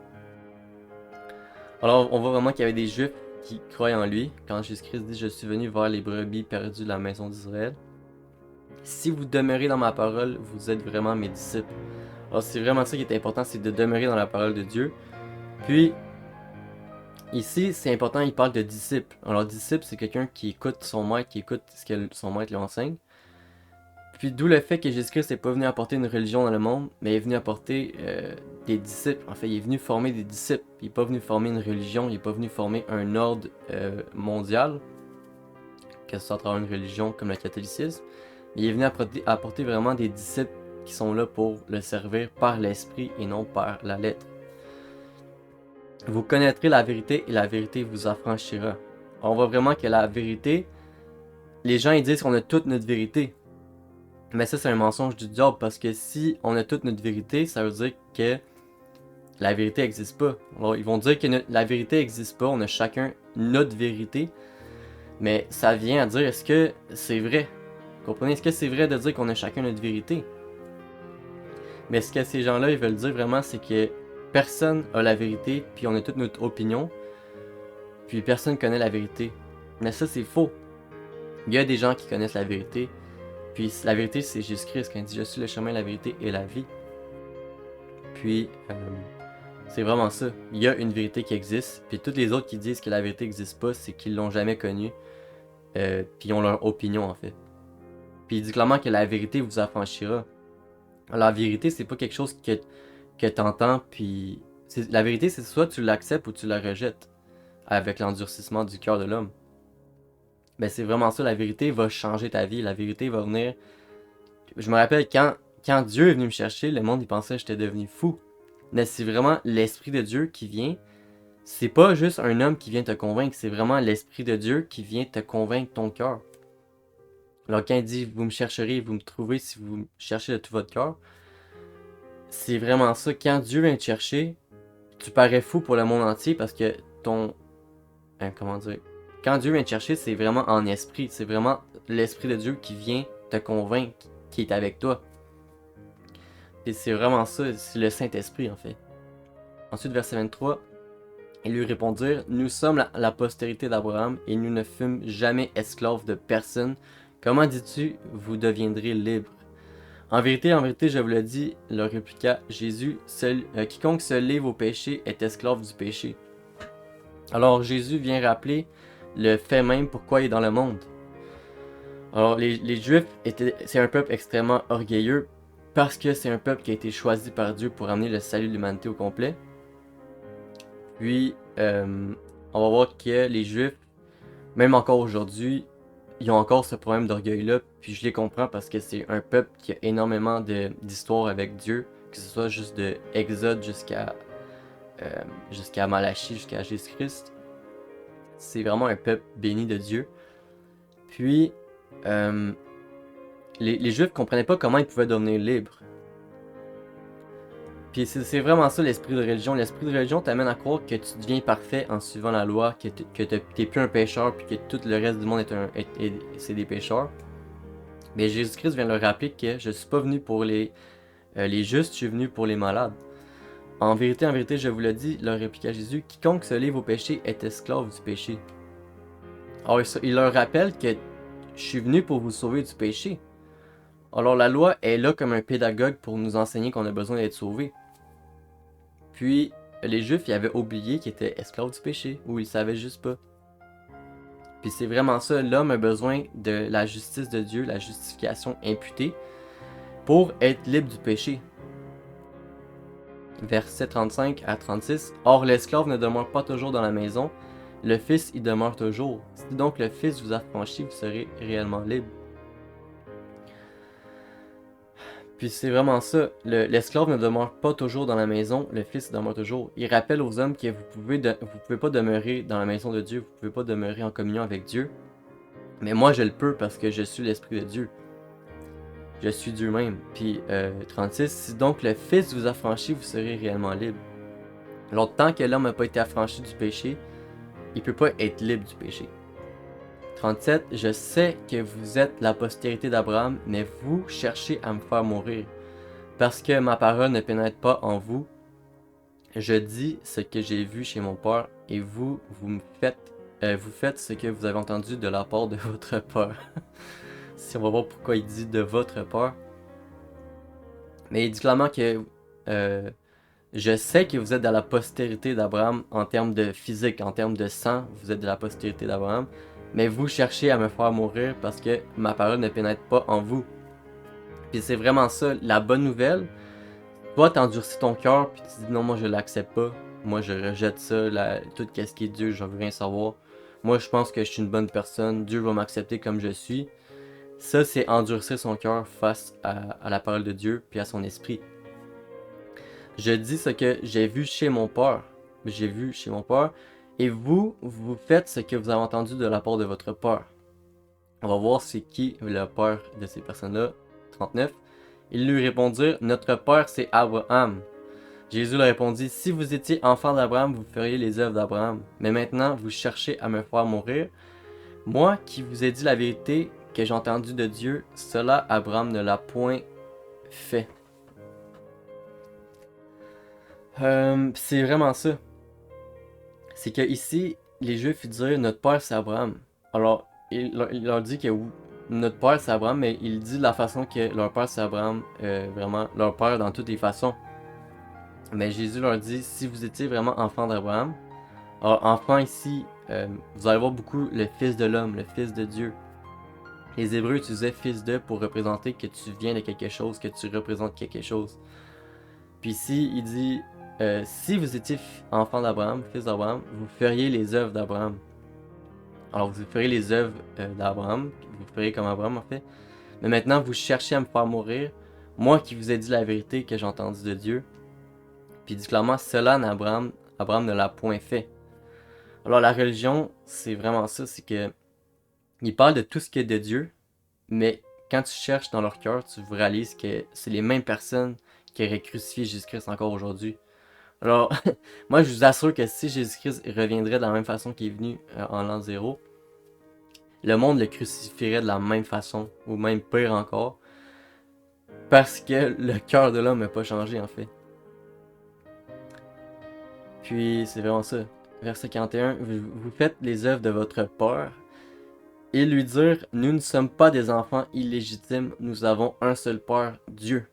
Alors on voit vraiment qu'il y avait des Juifs qui croyaient en lui, quand Jésus-Christ dit, je suis venu voir les brebis perdues de la maison d'Israël. Si vous demeurez dans ma parole, vous êtes vraiment mes disciples. Alors c'est vraiment ça qui est important, c'est de demeurer dans la parole de Dieu. Puis, ici, c'est important, il parle de disciple. Alors disciple, c'est quelqu'un qui écoute son maître, qui écoute ce que son maître lui enseigne. Puis d'où le fait que Jésus-Christ n'est pas venu apporter une religion dans le monde, mais il est venu apporter des disciples. En fait, il est venu former des disciples. Il n'est pas venu former une religion, il n'est pas venu former un ordre mondial, que ce soit à travers une religion comme le catholicisme. Mais il est venu apporter vraiment des disciples qui sont là pour le servir par l'esprit et non par la lettre. Vous connaîtrez la vérité et la vérité vous affranchira. On voit vraiment que la vérité, les gens ils disent qu'on a toute notre vérité. Mais ça, c'est un mensonge du diable parce que si on a toute notre vérité, ça veut dire que la vérité n'existe pas. Alors, ils vont dire que la vérité n'existe pas, on a chacun notre vérité. Mais ça vient à dire, est-ce que c'est vrai? Vous comprenez? Est-ce que c'est vrai de dire qu'on a chacun notre vérité? Mais ce que ces gens-là, ils veulent dire vraiment, c'est que personne a la vérité, puis on a toute notre opinion, puis personne connaît la vérité. Mais ça, c'est faux. Il y a des gens qui connaissent la vérité, puis la vérité, c'est Jésus-Christ, quand il dit « Je suis le chemin, la vérité et la vie ». Puis, c'est vraiment ça. Il y a une vérité qui existe, puis tous les autres qui disent que la vérité n'existe pas, c'est qu'ils l'ont jamais connue, puis ils ont leur opinion, en fait. Puis il dit clairement que la vérité vous affranchira. La vérité, c'est pas quelque chose que t'entends, puis... La vérité, c'est soit tu l'acceptes ou tu la rejettes, avec l'endurcissement du cœur de l'homme. Ben c'est vraiment ça, la vérité va changer ta vie, la vérité va venir... Je me rappelle, quand Dieu est venu me chercher, le monde il pensait que j'étais devenu fou. Mais c'est vraiment l'Esprit de Dieu qui vient. C'est pas juste un homme qui vient te convaincre, c'est vraiment l'Esprit de Dieu qui vient te convaincre ton cœur. Alors quand il dit « Vous me chercherez, vous me trouverez si vous me cherchez de tout votre cœur », c'est vraiment ça. Quand Dieu vient te chercher, tu parais fou pour le monde entier parce que ton... comment dire? Quand Dieu vient te chercher, c'est vraiment en esprit. C'est vraiment l'Esprit de Dieu qui vient te convaincre, qui est avec toi. Et c'est vraiment ça, c'est le Saint-Esprit en fait. Ensuite, verset 23, ils lui répondirent, « Nous sommes la postérité d'Abraham et nous ne fûmes jamais esclaves de personne. Comment dis-tu, vous deviendrez libres? » En vérité, je vous le dis, leur répliqua Jésus, quiconque se livre au péché est esclave du péché. Alors Jésus vient rappeler le fait même pourquoi il est dans le monde. Alors les Juifs, c'est un peuple extrêmement orgueilleux parce que c'est un peuple qui a été choisi par Dieu pour amener le salut de l'humanité au complet. Puis, on va voir que les Juifs, même encore aujourd'hui, ils ont encore ce problème d'orgueil-là, puis je les comprends parce que c'est un peuple qui a énormément d'histoires avec Dieu, que ce soit juste de Exode jusqu'à Malachie, jusqu'à Jésus-Christ. C'est vraiment un peuple béni de Dieu. Puis, les Juifs comprenaient pas comment ils pouvaient devenir libres. Puis c'est vraiment ça l'esprit de religion. L'esprit de religion t'amène à croire que tu deviens parfait en suivant la loi, que t'es plus un pécheur, puis que tout le reste du monde c'est des pécheurs. Mais Jésus-Christ vient leur rappeler que je suis pas venu pour les justes, je suis venu pour les malades. En vérité, je vous le dis, leur répliqua Jésus, quiconque se livre au péché est esclave du péché. Alors il leur rappelle que je suis venu pour vous sauver du péché. Alors la loi est là comme un pédagogue pour nous enseigner qu'on a besoin d'être sauvés. Puis les Juifs, ils avaient oublié qu'ils étaient esclaves du péché, ou ils savaient juste pas. Puis c'est vraiment ça, l'homme a besoin de la justice de Dieu, la justification imputée, pour être libre du péché. Versets 35 à 36. Or l'esclave ne demeure pas toujours dans la maison, le Fils y demeure toujours. Si donc le Fils vous affranchit, vous serez réellement libre. Puis c'est vraiment ça, l'esclave ne demeure pas toujours dans la maison, le Fils demeure toujours. Il rappelle aux hommes que vous pouvez pas demeurer dans la maison de Dieu, vous pouvez pas demeurer en communion avec Dieu. Mais moi je le peux parce que je suis l'Esprit de Dieu. Je suis Dieu même. Puis 36, si donc le Fils vous affranchit, vous serez réellement libre. Alors tant que l'homme n'a pas été affranchi du péché, il peut pas être libre du péché. 37, je sais que vous êtes la postérité d'Abraham, mais vous cherchez à me faire mourir. Parce que ma parole ne pénètre pas en vous, je dis ce que j'ai vu chez mon père, et vous faites ce que vous avez entendu de la part de votre père. Si on va voir pourquoi il dit de votre père. Mais il dit clairement que je sais que vous êtes dans la postérité d'Abraham en termes de physique, en termes de sang, vous êtes de la postérité d'Abraham. Mais vous cherchez à me faire mourir parce que ma parole ne pénètre pas en vous. Puis c'est vraiment ça, la bonne nouvelle. Toi, t'endurcis ton cœur, puis tu dis non, moi je l'accepte pas. Moi je rejette ça, tout ce qui est Dieu, je veux rien savoir. Moi je pense que je suis une bonne personne, Dieu va m'accepter comme je suis. Ça, c'est endurcir son cœur face à la parole de Dieu, puis à son esprit. Je dis ce que j'ai vu chez mon père. J'ai vu chez mon père. Et vous, vous faites ce que vous avez entendu de la part de votre père. On va voir c'est qui le père de ces personnes-là. 39. Ils lui répondirent, notre père c'est Abraham. Jésus leur répondit, si vous étiez enfant d'Abraham, vous feriez les œuvres d'Abraham. Mais maintenant, vous cherchez à me faire mourir. Moi qui vous ai dit la vérité que j'ai entendue de Dieu, cela Abraham ne l'a point fait. C'est vraiment ça. C'est que ici, les Juifs ils disaient notre père c'est Abraham. Alors, il leur dit que notre père c'est Abraham, mais il dit de la façon que leur père c'est Abraham, vraiment leur père dans toutes les façons. Mais Jésus leur dit si vous étiez vraiment enfant d'Abraham, alors enfant ici, vous allez voir beaucoup le fils de l'homme, le fils de Dieu. Les Hébreux utilisaient fils de pour représenter que tu viens de quelque chose, que tu représentes quelque chose. Puis ici, il dit si vous étiez enfant d'Abraham, fils d'Abraham, vous feriez les œuvres d'Abraham. Alors vous feriez les œuvres d'Abraham, vous feriez comme Abraham en fait. Mais maintenant vous cherchez à me faire mourir, moi qui vous ai dit la vérité que j'ai entendue de Dieu. Puis il dit clairement, cela Abraham ne l'a point fait. Alors la religion, c'est vraiment ça, c'est que il parle de tout ce qui est de Dieu, mais quand tu cherches dans leur cœur, tu réalises que c'est les mêmes personnes qui auraient crucifié Jésus-Christ encore aujourd'hui. Alors, moi je vous assure que si Jésus-Christ reviendrait de la même façon qu'il est venu en l'an 0, le monde le crucifierait de la même façon, ou même pire encore, parce que le cœur de l'homme n'a pas changé en fait. Puis c'est vraiment ça. Verset 41, vous faites les œuvres de votre père. Ils lui dirent, nous ne sommes pas des enfants illégitimes, nous avons un seul père, Dieu.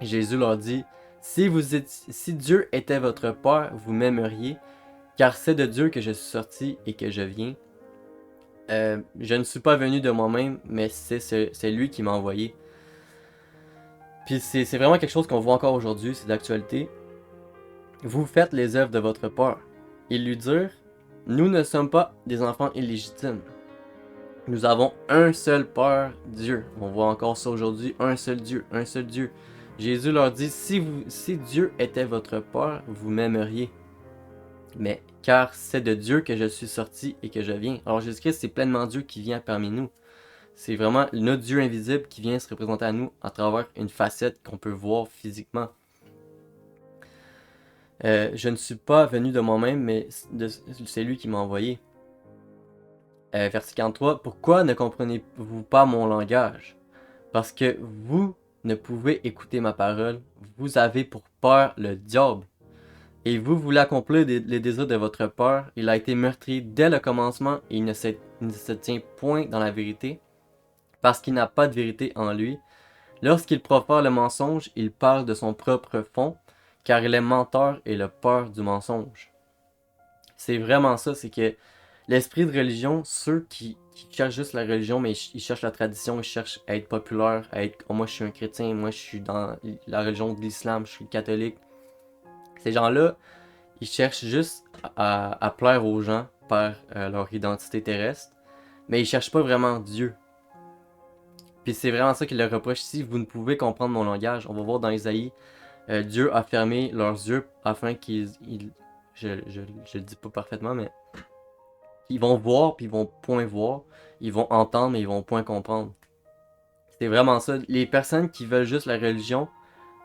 Jésus leur dit, si Dieu était votre père, vous m'aimeriez, car c'est de Dieu que je suis sorti et que je viens. Je ne suis pas venu de moi-même, mais c'est lui qui m'a envoyé. Puis c'est vraiment quelque chose qu'on voit encore aujourd'hui, c'est d'actualité. Vous faites les œuvres de votre père. Ils lui dirent, nous ne sommes pas des enfants illégitimes. Nous avons un seul Père, Dieu. On voit encore ça aujourd'hui, un seul Dieu, un seul Dieu. Jésus leur dit, si Dieu était votre Père, vous m'aimeriez. Mais car c'est de Dieu que je suis sorti et que je viens. Alors Jésus-Christ, c'est pleinement Dieu qui vient parmi nous. C'est vraiment notre Dieu invisible qui vient se représenter à nous à travers une facette qu'on peut voir physiquement. Je ne suis pas venu de moi-même, mais c'est lui qui m'a envoyé. Verset 43, pourquoi ne comprenez-vous pas mon langage? Parce que vous ne pouvez écouter ma parole, vous avez pour peur le diable. Et vous voulez accomplir les désirs de votre peur. Il a été meurtrier dès le commencement et il ne se tient point dans la vérité, parce qu'il n'a pas de vérité en lui. Lorsqu'il profère le mensonge, il parle de son propre fond, car il est menteur et le peur du mensonge. C'est vraiment ça, c'est que l'esprit de religion, ceux qui cherchent juste la religion, mais ils cherchent la tradition, ils cherchent à être populaire, à être moi je suis un chrétien, moi je suis dans la religion de l'islam, je suis catholique. Ces gens-là, ils cherchent juste à plaire aux gens par leur identité terrestre, mais ils cherchent pas vraiment Dieu. Puis c'est vraiment ça qu'il leur reproche ici, vous ne pouvez comprendre mon langage. On va voir dans Isaïe, Dieu a fermé leurs yeux afin qu'ils... je le dis pas parfaitement, mais ils vont voir puis ils vont point voir, ils vont entendre mais ils vont point comprendre. C'est vraiment ça. Les personnes qui veulent juste la religion,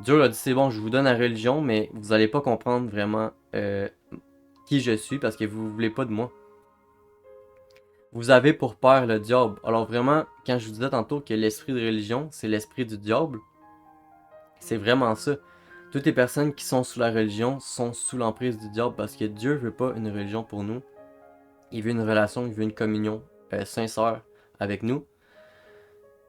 Dieu a dit c'est bon, je vous donne la religion, mais vous allez pas comprendre vraiment qui je suis parce que vous voulez pas de moi. Vous avez pour père le diable. Alors vraiment, quand je vous disais tantôt que l'esprit de religion, c'est l'esprit du diable, c'est vraiment ça. Toutes les personnes qui sont sous la religion sont sous l'emprise du diable parce que Dieu veut pas une religion pour nous. Il veut une relation, il veut une communion sincère avec nous.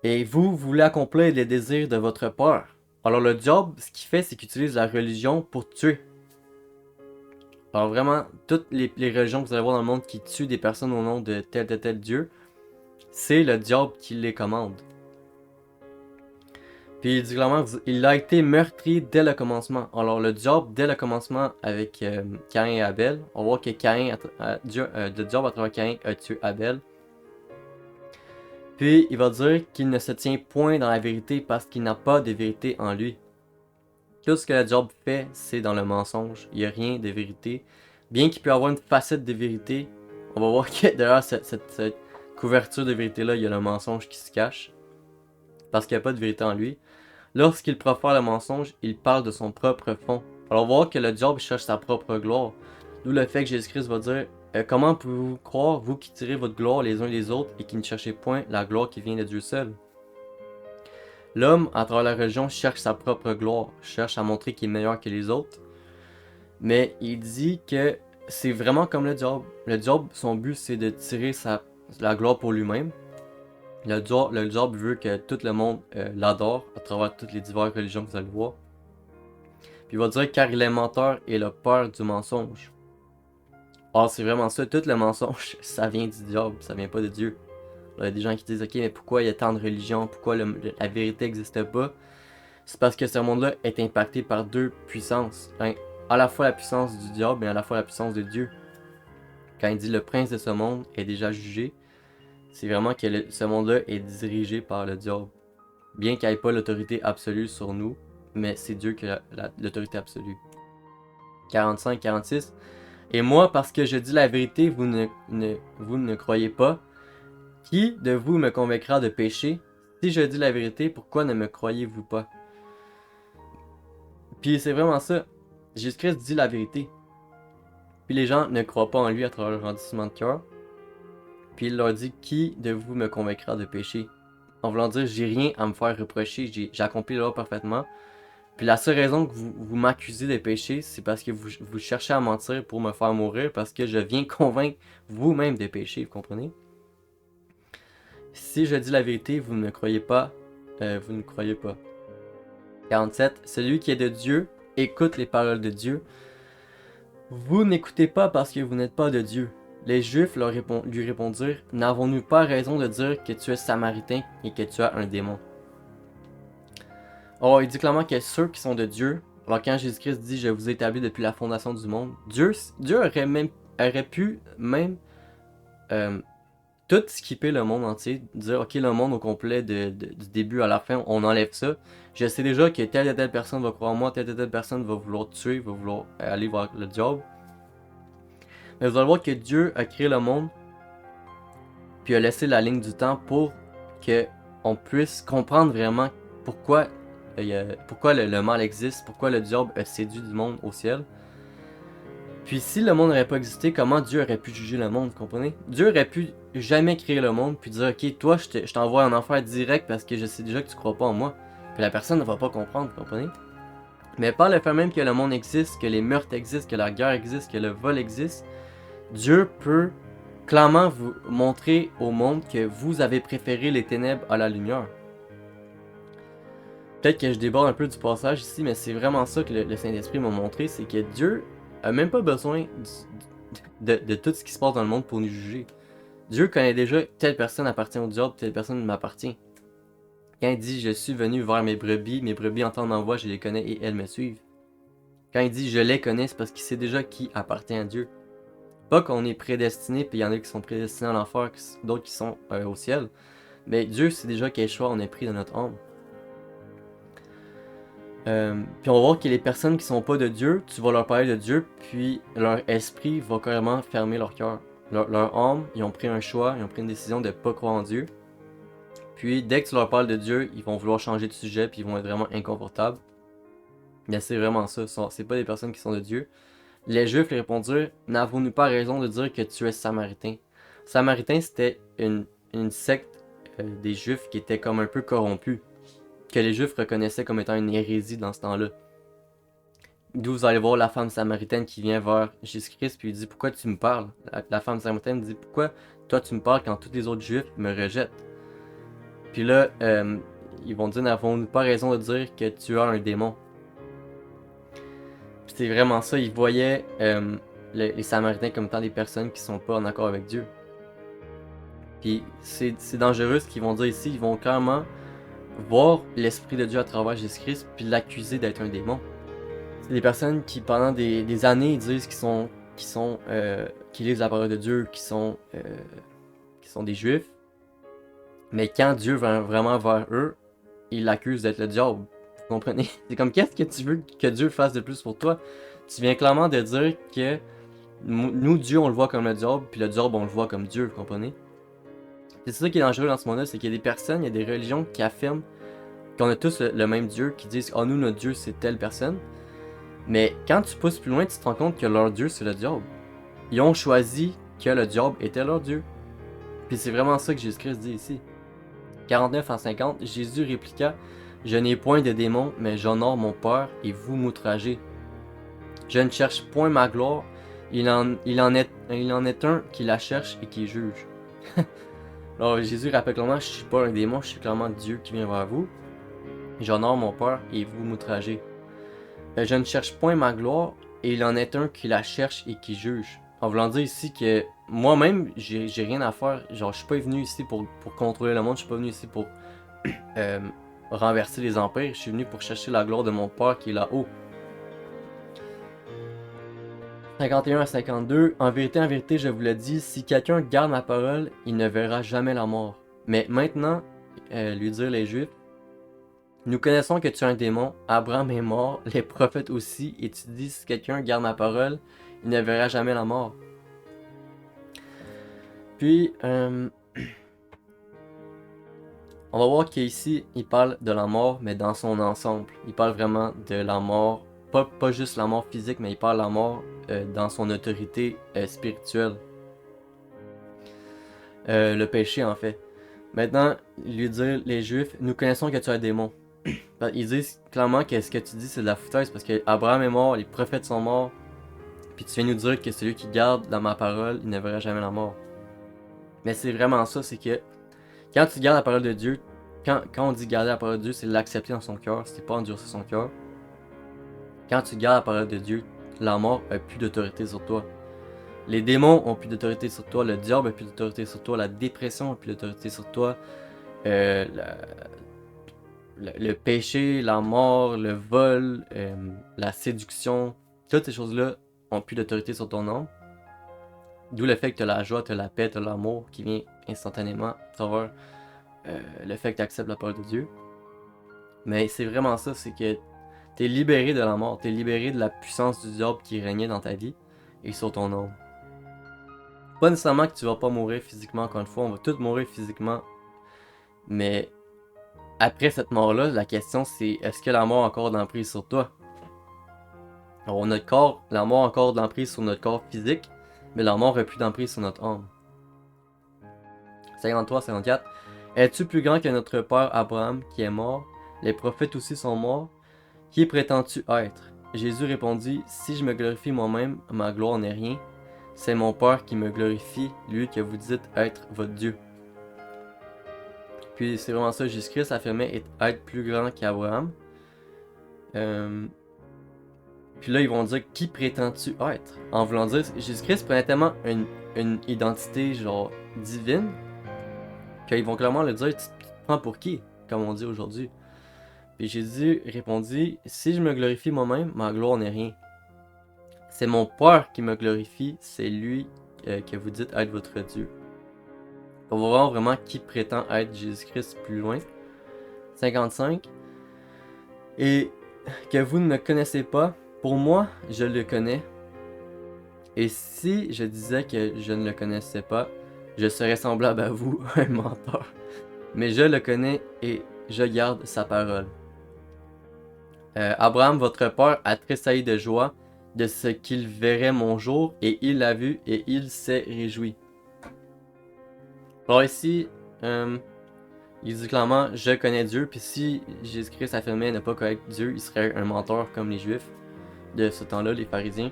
Et vous voulez accomplir les désirs de votre peur. Alors le diable, ce qu'il fait, c'est qu'il utilise la religion pour tuer. Alors vraiment, toutes les religions que vous allez voir dans le monde qui tuent des personnes au nom de tel Dieu, c'est le diable qui les commande. Puis il dit clairement, il a été meurtri dès le commencement. Alors le diable, dès le commencement avec Caïn et Abel, on voit que le diable à travers Caïn a tué Abel. Puis il va dire qu'il ne se tient point dans la vérité parce qu'il n'a pas de vérité en lui. Tout ce que le diable fait, c'est dans le mensonge. Il n'y a rien de vérité. Bien qu'il puisse avoir une facette de vérité, on va voir que derrière cette couverture de vérité-là, il y a le mensonge qui se cache. Parce qu'il n'y a pas de vérité en lui. Lorsqu'il profère le mensonge, il parle de son propre fond. Alors on va voir que le diable cherche sa propre gloire. D'où le fait que Jésus-Christ va dire comment pouvez-vous croire, vous qui tirez votre gloire les uns les autres et qui ne cherchez point la gloire qui vient de Dieu seul? L'homme, à travers la religion, cherche sa propre gloire, cherche à montrer qu'il est meilleur que les autres. Mais il dit que c'est vraiment comme le diable. Le diable, son but, c'est de tirer la gloire pour lui-même. Le diable veut que tout le monde l'adore à travers toutes les diverses religions que vous allez voir. Puis il va dire car il est menteur et le père du mensonge. Or, c'est vraiment ça, tout le mensonge, ça vient du diable, ça vient pas de Dieu. Il y a des gens qui disent ok, mais pourquoi il y a tant de religions, pourquoi la vérité n'existe pas? C'est parce que ce monde-là est impacté par deux puissances. Enfin, à la fois la puissance du diable, mais à la fois la puissance de Dieu. Quand il dit le prince de ce monde est déjà jugé, c'est vraiment que ce monde-là est dirigé par le diable. Bien qu'il n'y ait pas l'autorité absolue sur nous, mais c'est Dieu qui a l'autorité absolue. 45-46. Et moi, parce que je dis la vérité, vous ne croyez pas. Qui de vous me convaincra de péché? Si je dis la vérité, pourquoi ne me croyez-vous pas? Puis c'est vraiment ça. Jésus-Christ dit la vérité. Puis les gens ne croient pas en lui à travers leur endurcissement de cœur. Puis il leur dit, qui de vous me convaincra de péché? En voulant dire, j'ai rien à me faire reprocher, j'ai accompli la loi parfaitement. Puis la seule raison que vous m'accusez de péché, c'est parce que vous cherchez à mentir pour me faire mourir, parce que je viens convaincre vous-même de péché, vous comprenez? Si je dis la vérité, vous ne croyez pas, vous ne croyez pas. 47. Celui qui est de Dieu écoute les paroles de Dieu. Vous n'écoutez pas parce que vous n'êtes pas de Dieu. Les Juifs lui répondirent, n'avons-nous pas raison de dire que tu es samaritain et que tu as un démon? Or, il dit clairement que ceux qui sont de Dieu, alors quand Jésus-Christ dit je vous ai établi depuis la fondation du monde, Dieu aurait pu tout skipper le monde entier, dire ok le monde au complet du début à la fin, on enlève ça. Je sais déjà que telle et telle personne va croire en moi, telle et telle personne va vouloir tuer, va vouloir aller voir le diable. Mais vous allez voir que Dieu a créé le monde, puis a laissé la ligne du temps pour que on puisse comprendre vraiment pourquoi le mal existe, pourquoi le diable a séduit du monde au ciel. Puis si le monde n'aurait pas existé, comment Dieu aurait pu juger le monde, vous comprenez? Dieu aurait pu jamais créer le monde puis dire ok, toi je t'envoie en enfer direct parce que je sais déjà que tu crois pas en moi. Puis la personne ne va pas comprendre, vous comprenez? Mais par le fait même que le monde existe, que les meurtres existent, que la guerre existe, que le vol existe, Dieu peut clairement vous montrer au monde que vous avez préféré les ténèbres à la lumière. Peut-être que je déborde un peu du passage ici, mais c'est vraiment ça que le Saint-Esprit m'a montré, c'est que Dieu a même pas besoin de tout ce qui se passe dans le monde pour nous juger. Dieu connaît déjà telle personne appartient au diable, telle personne m'appartient. Quand il dit je suis venu vers mes brebis entendent ma voix, je les connais et elles me suivent. Quand il dit je les connais, c'est parce qu'il sait déjà qui appartient à Dieu. Pas qu'on est prédestiné, puis il y en a qui sont prédestinés à l'enfer, d'autres qui sont au ciel. Mais Dieu sait déjà quel choix on a pris dans notre âme. Puis on va voir que les personnes qui sont pas de Dieu, tu vas leur parler de Dieu, puis leur esprit va carrément fermer leur cœur. Leur âme, ils ont pris un choix, ils ont pris une décision de pas croire en Dieu. Puis dès que tu leur parles de Dieu, ils vont vouloir changer de sujet, puis ils vont être vraiment inconfortables. Mais c'est vraiment ça, c'est pas des personnes qui sont de Dieu. Les Juifs lui répondirent, n'avons-nous pas raison de dire que tu es samaritain? Samaritain, c'était une secte des Juifs qui était comme un peu corrompue, que les Juifs reconnaissaient comme étant une hérésie dans ce temps-là. D'où vous allez voir la femme samaritaine qui vient vers Jésus-Christ puis lui dit pourquoi tu me parles? La femme samaritaine dit pourquoi toi tu me parles quand tous les autres Juifs me rejettent? Puis là, ils vont dire n'avons-nous pas raison de dire que tu as un démon? Puis c'est vraiment ça, ils voyaient les Samaritains comme étant des personnes qui sont pas en accord avec Dieu. Puis c'est dangereux ce qu'ils vont dire ici, ils vont clairement voir l'Esprit de Dieu à travers Jésus-Christ, puis l'accuser d'être un démon. C'est des personnes qui, pendant des années, ils disent qu'ils lisent la parole de Dieu, qui sont des Juifs. Mais quand Dieu va vraiment vers eux, ils l'accusent d'être le diable. Vous comprenez? C'est comme, qu'est-ce que tu veux que Dieu fasse de plus pour toi? Tu viens clairement de dire que nous, Dieu, on le voit comme le diable, puis le diable, on le voit comme Dieu, vous comprenez? C'est ça qui est dangereux dans ce monde-là, c'est qu'il y a des personnes, il y a des religions qui affirment qu'on a tous le même Dieu, qui disent « Ah, nous, notre Dieu, c'est telle personne ». Mais quand tu pousses plus loin, tu te rends compte que leur Dieu, c'est le diable. Ils ont choisi que le diable était leur Dieu. Puis c'est vraiment ça que Jésus-Christ dit ici. 49 à 50, Jésus répliqua « Je n'ai point de démon, mais j'honore mon Père et vous m'outragez. Je ne cherche point ma gloire, il en est un qui la cherche et qui juge. » Alors Jésus rappelle clairement « Je suis pas un démon, je suis clairement Dieu qui vient vers vous. J'honore mon Père et vous m'outragez. Je ne cherche point ma gloire, et il en est un qui la cherche et qui juge. » En voulant dire ici que moi-même, j'ai rien à faire. Genre, je suis pas venu ici pour contrôler le monde, je suis pas venu ici pour renverser les empires. Je suis venu pour chercher la gloire de mon Père qui est là-haut. 51 à 52. En vérité, je vous le dis, si quelqu'un garde ma parole, il ne verra jamais la mort. Mais maintenant, lui dire les Juifs, nous connaissons que tu es un démon, Abraham est mort, les prophètes aussi, et tu dis si quelqu'un garde ma parole, il ne verra jamais la mort. Puis, on va voir qu'ici, il parle de la mort, mais dans son ensemble. Il parle vraiment de la mort, pas juste la mort physique, mais il parle de la mort dans son autorité spirituelle. Le péché, en fait. Maintenant, lui dire, les Juifs, nous connaissons que tu es un démon. Ils disent clairement que ce que tu dis, c'est de la foutaise, parce que Abraham est mort, les prophètes sont morts, puis tu viens nous dire que celui qui garde dans ma parole, il ne verra jamais la mort. Mais c'est vraiment ça, c'est que quand tu gardes la parole de Dieu, quand on dit garder la parole de Dieu, c'est l'accepter dans son cœur, c'est pas endurcir son cœur. Quand tu gardes la parole de Dieu, la mort a plus d'autorité sur toi. Les démons ont plus d'autorité sur toi, le diable a plus d'autorité sur toi, la dépression a plus d'autorité sur toi, le péché, la mort, le vol, la séduction, toutes ces choses-là ont plus d'autorité sur ton âme. D'où le fait que tu as la joie, tu as la paix, tu as l'amour qui vient instantanément à travers le fait que tu acceptes la parole de Dieu. Mais c'est vraiment ça, c'est que tu es libéré de la mort, tu es libéré de la puissance du diable qui régnait dans ta vie et sur ton âme. Pas nécessairement que tu vas pas mourir physiquement, encore une fois, on va tous mourir physiquement. Mais après cette mort-là, la question c'est, est-ce que la mort a encore d'emprise sur toi? Alors notre corps, la mort a encore d'emprise sur notre corps physique, mais la mort n'a plus d'emprise sur notre âme. 53, 54. Es-tu plus grand que notre père Abraham qui est mort? Les prophètes aussi sont morts. Qui prétends-tu être? Jésus répondit, si je me glorifie moi-même, ma gloire n'est rien. C'est mon Père qui me glorifie, lui que vous dites être votre Dieu. Puis c'est vraiment ça, Jésus-Christ affirmait être plus grand qu'Abraham. Puis là, ils vont dire, qui prétends-tu être? En voulant dire, Jésus-Christ prenait tellement une identité genre divine, qu'ils vont clairement le dire, tu te prends pour qui? Comme on dit aujourd'hui. Puis Jésus répondit, si je me glorifie moi-même, ma gloire n'est rien. C'est mon Père qui me glorifie, c'est lui que vous dites être votre Dieu. On va voir vraiment qui prétend être Jésus-Christ plus loin. 55. Et que vous ne me connaissez pas, pour moi, je le connais. Et si je disais que je ne le connaissais pas, je serais semblable à vous, un menteur. Mais je le connais et je garde sa parole. Abraham, votre père, a tressailli de joie de ce qu'il verrait mon jour, et il l'a vu et il s'est réjoui. Alors ici, il dit clairement, je connais Dieu, puis si Jésus-Christ affirmait ne pas connaître Dieu, il serait un menteur comme les Juifs de ce temps-là, les pharisiens.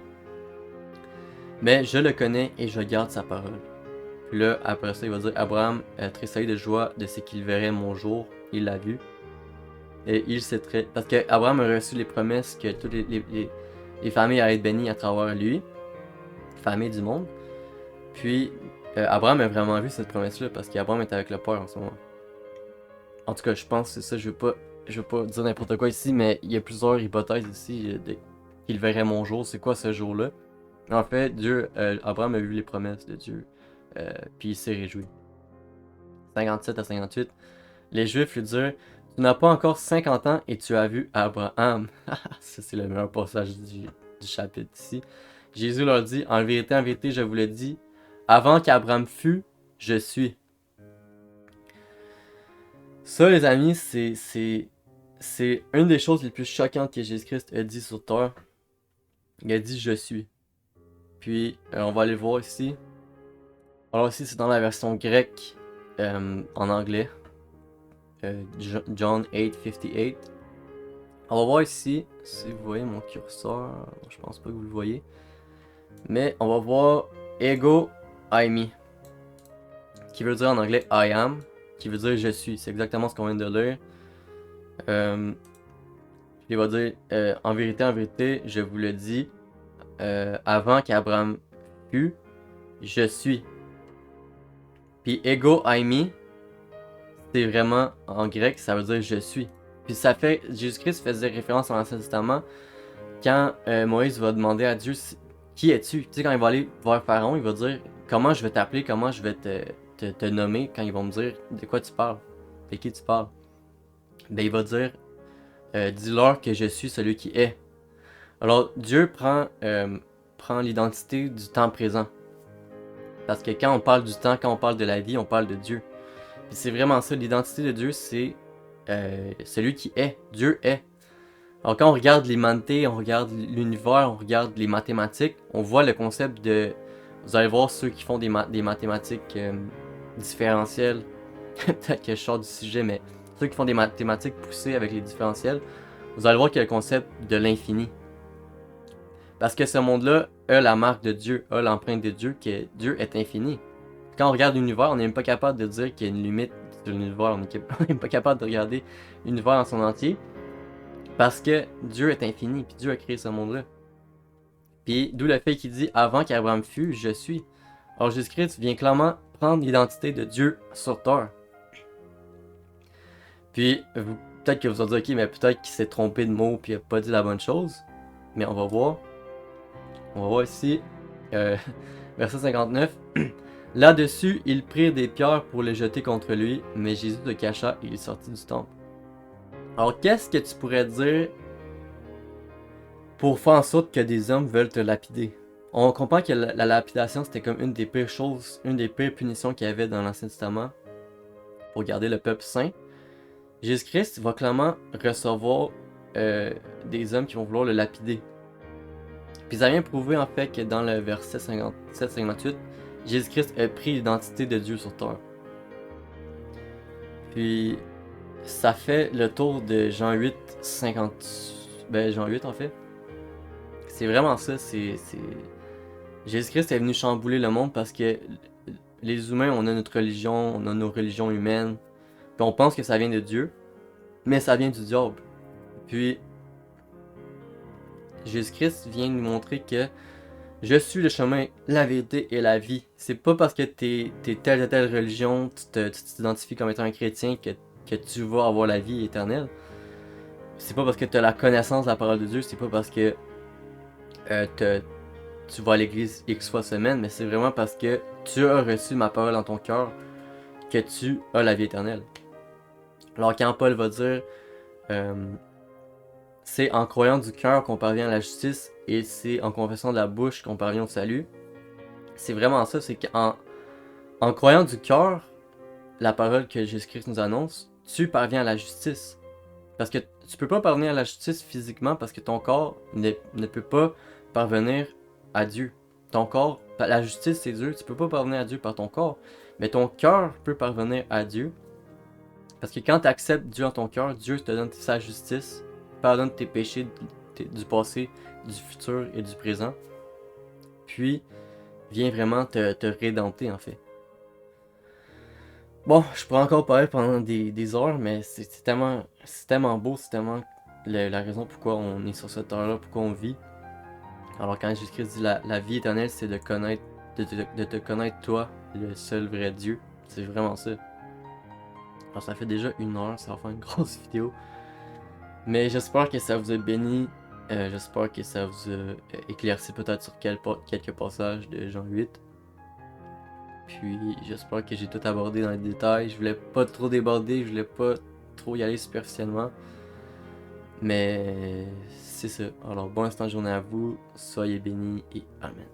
Mais je le connais et je garde sa parole. Puis là, après ça, il va dire, Abraham a tressailli de joie de ce qu'il verrait mon jour, il l'a vu. Et il s'est très... Parce que Abraham a reçu les promesses que toutes les familles allaient être bénies à travers lui, famille du monde. Puis Abraham a vraiment vu cette promesse-là parce qu'Abraham est avec le Père en ce moment. En tout cas, je pense que c'est ça, je veux pas dire n'importe quoi ici, mais il y a plusieurs hypothèses ici qu'il verrait mon jour. C'est quoi ce jour-là? En fait, Abraham a vu les promesses de Dieu, puis il s'est réjoui. 57 à 58. Les Juifs lui dirent: Tu n'as pas encore 50 ans et tu as vu Abraham. Ça, c'est le meilleur passage du chapitre ici. Jésus leur dit: En vérité, je vous le dis, avant qu'Abraham fût, je suis. Ça, les amis, c'est une des choses les plus choquantes que Jésus-Christ a dit sur terre. Il a dit: Je suis. Puis, on va aller voir ici. Alors, ici, c'est dans la version grecque en anglais. John 8:58. On va voir ici, si vous voyez mon curseur, je pense pas que vous le voyez. Mais on va voir Ego Eimi, qui veut dire en anglais I am, qui veut dire je suis. C'est exactement ce qu'on vient de lire. Il va dire en vérité, je vous le dis, avant qu'Abraham fût, je suis. Puis Ego Eimi, c'est vraiment en grec, ça veut dire je suis. Puis ça fait, Jésus-Christ faisait référence dans l'Ancien Testament quand Moïse va demander à Dieu qui es-tu? Tu sais, quand il va aller voir Pharaon, il va dire comment je vais t'appeler, comment je vais te nommer, quand ils vont me dire de quoi tu parles, de qui tu parles. Ben il va dire dis-leur que je suis celui qui est. Alors Dieu prend l'identité du temps présent. Parce que quand on parle du temps, quand on parle de la vie, on parle de Dieu. Puis c'est vraiment ça, l'identité de Dieu, c'est celui qui est. Dieu est. Alors quand on regarde l'humanité, on regarde l'univers, on regarde les mathématiques, on voit le concept de... Vous allez voir ceux qui font des mathématiques différentielles. Peut-être que je sors du sujet, mais ceux qui font des mathématiques poussées avec les différentiels, vous allez voir qu'il y a le concept de l'infini. Parce que ce monde-là a la marque de Dieu, a l'empreinte de Dieu, que Dieu est infini. Quand on regarde l'univers, on n'est même pas capable de dire qu'il y a une limite sur l'univers. On n'est même pas capable de regarder l'univers en son entier. Parce que Dieu est infini, puis Dieu a créé ce monde-là. Puis d'où le fait qu'il dit avant qu'Abraham fût, je suis. Alors Jésus-Christ vient clairement prendre l'identité de Dieu sur terre. Puis peut-être que vous allez dire ok, mais peut-être qu'il s'est trompé de mot puis il a pas dit la bonne chose. Mais on va voir. On va voir ici, verset 59. Là-dessus, ils prirent des pierres pour les jeter contre lui, mais Jésus le cacha et il sortit du temple. Alors qu'est-ce que tu pourrais dire pour faire en sorte que des hommes veulent te lapider? On comprend que la lapidation c'était comme une des pires choses, une des pires punitions qu'il y avait dans l'Ancien Testament pour garder le peuple saint. Jésus-Christ va clairement recevoir des hommes qui vont vouloir le lapider. Puis ça vient prouver en fait que dans le verset 57-58, Jésus-Christ a pris l'identité de Dieu sur terre. Puis ça fait le tour de Jean 8, 50... Ben Jean 8 en fait. C'est vraiment ça, Jésus-Christ est venu chambouler le monde parce que les humains, on a notre religion, on a nos religions humaines, puis on pense que ça vient de Dieu, mais ça vient du diable. Puis Jésus-Christ vient nous montrer que je suis le chemin, la vérité et la vie. C'est pas parce que t'es telle ou telle religion, tu t'identifies comme étant un chrétien que tu vas avoir la vie éternelle. C'est pas parce que tu as la connaissance de la parole de Dieu, c'est pas parce que tu vas à l'église X fois semaine, mais c'est vraiment parce que tu as reçu ma parole dans ton cœur que tu as la vie éternelle. Alors quand Paul va dire c'est en croyant du cœur qu'on parvient à la justice et c'est en confessant de la bouche qu'on parvient au salut, c'est vraiment ça, c'est qu'en croyant du cœur la parole que Jésus-Christ nous annonce, tu parviens à la justice. Parce que tu peux pas parvenir à la justice physiquement parce que ton corps ne peut pas parvenir à Dieu. Ton corps, la justice c'est Dieu, tu peux pas parvenir à Dieu par ton corps, mais ton cœur peut parvenir à Dieu. Parce que quand tu acceptes Dieu dans ton cœur, Dieu te donne sa justice, pardonne tes péchés du passé, du futur et du présent, puis vient vraiment te rédempter en fait. Bon, je pourrais encore parler pendant des heures, mais c'est tellement beau, c'est tellement la raison pourquoi on est sur cette terre-là, pourquoi on vit. Alors quand Jésus-Christ dit la vie éternelle, c'est de te connaître toi, le seul vrai Dieu. C'est vraiment ça. Alors, ça fait déjà 1 heure, ça va faire une grosse vidéo. Mais j'espère que ça vous a béni. J'espère que ça vous a éclairci peut-être sur quelques passages de Jean 8. Puis j'espère que j'ai tout abordé dans les détails. Je voulais pas trop déborder, je voulais pas trop y aller superficiellement. Mais c'est ça. Alors bon instant de journée à vous, soyez bénis et amen.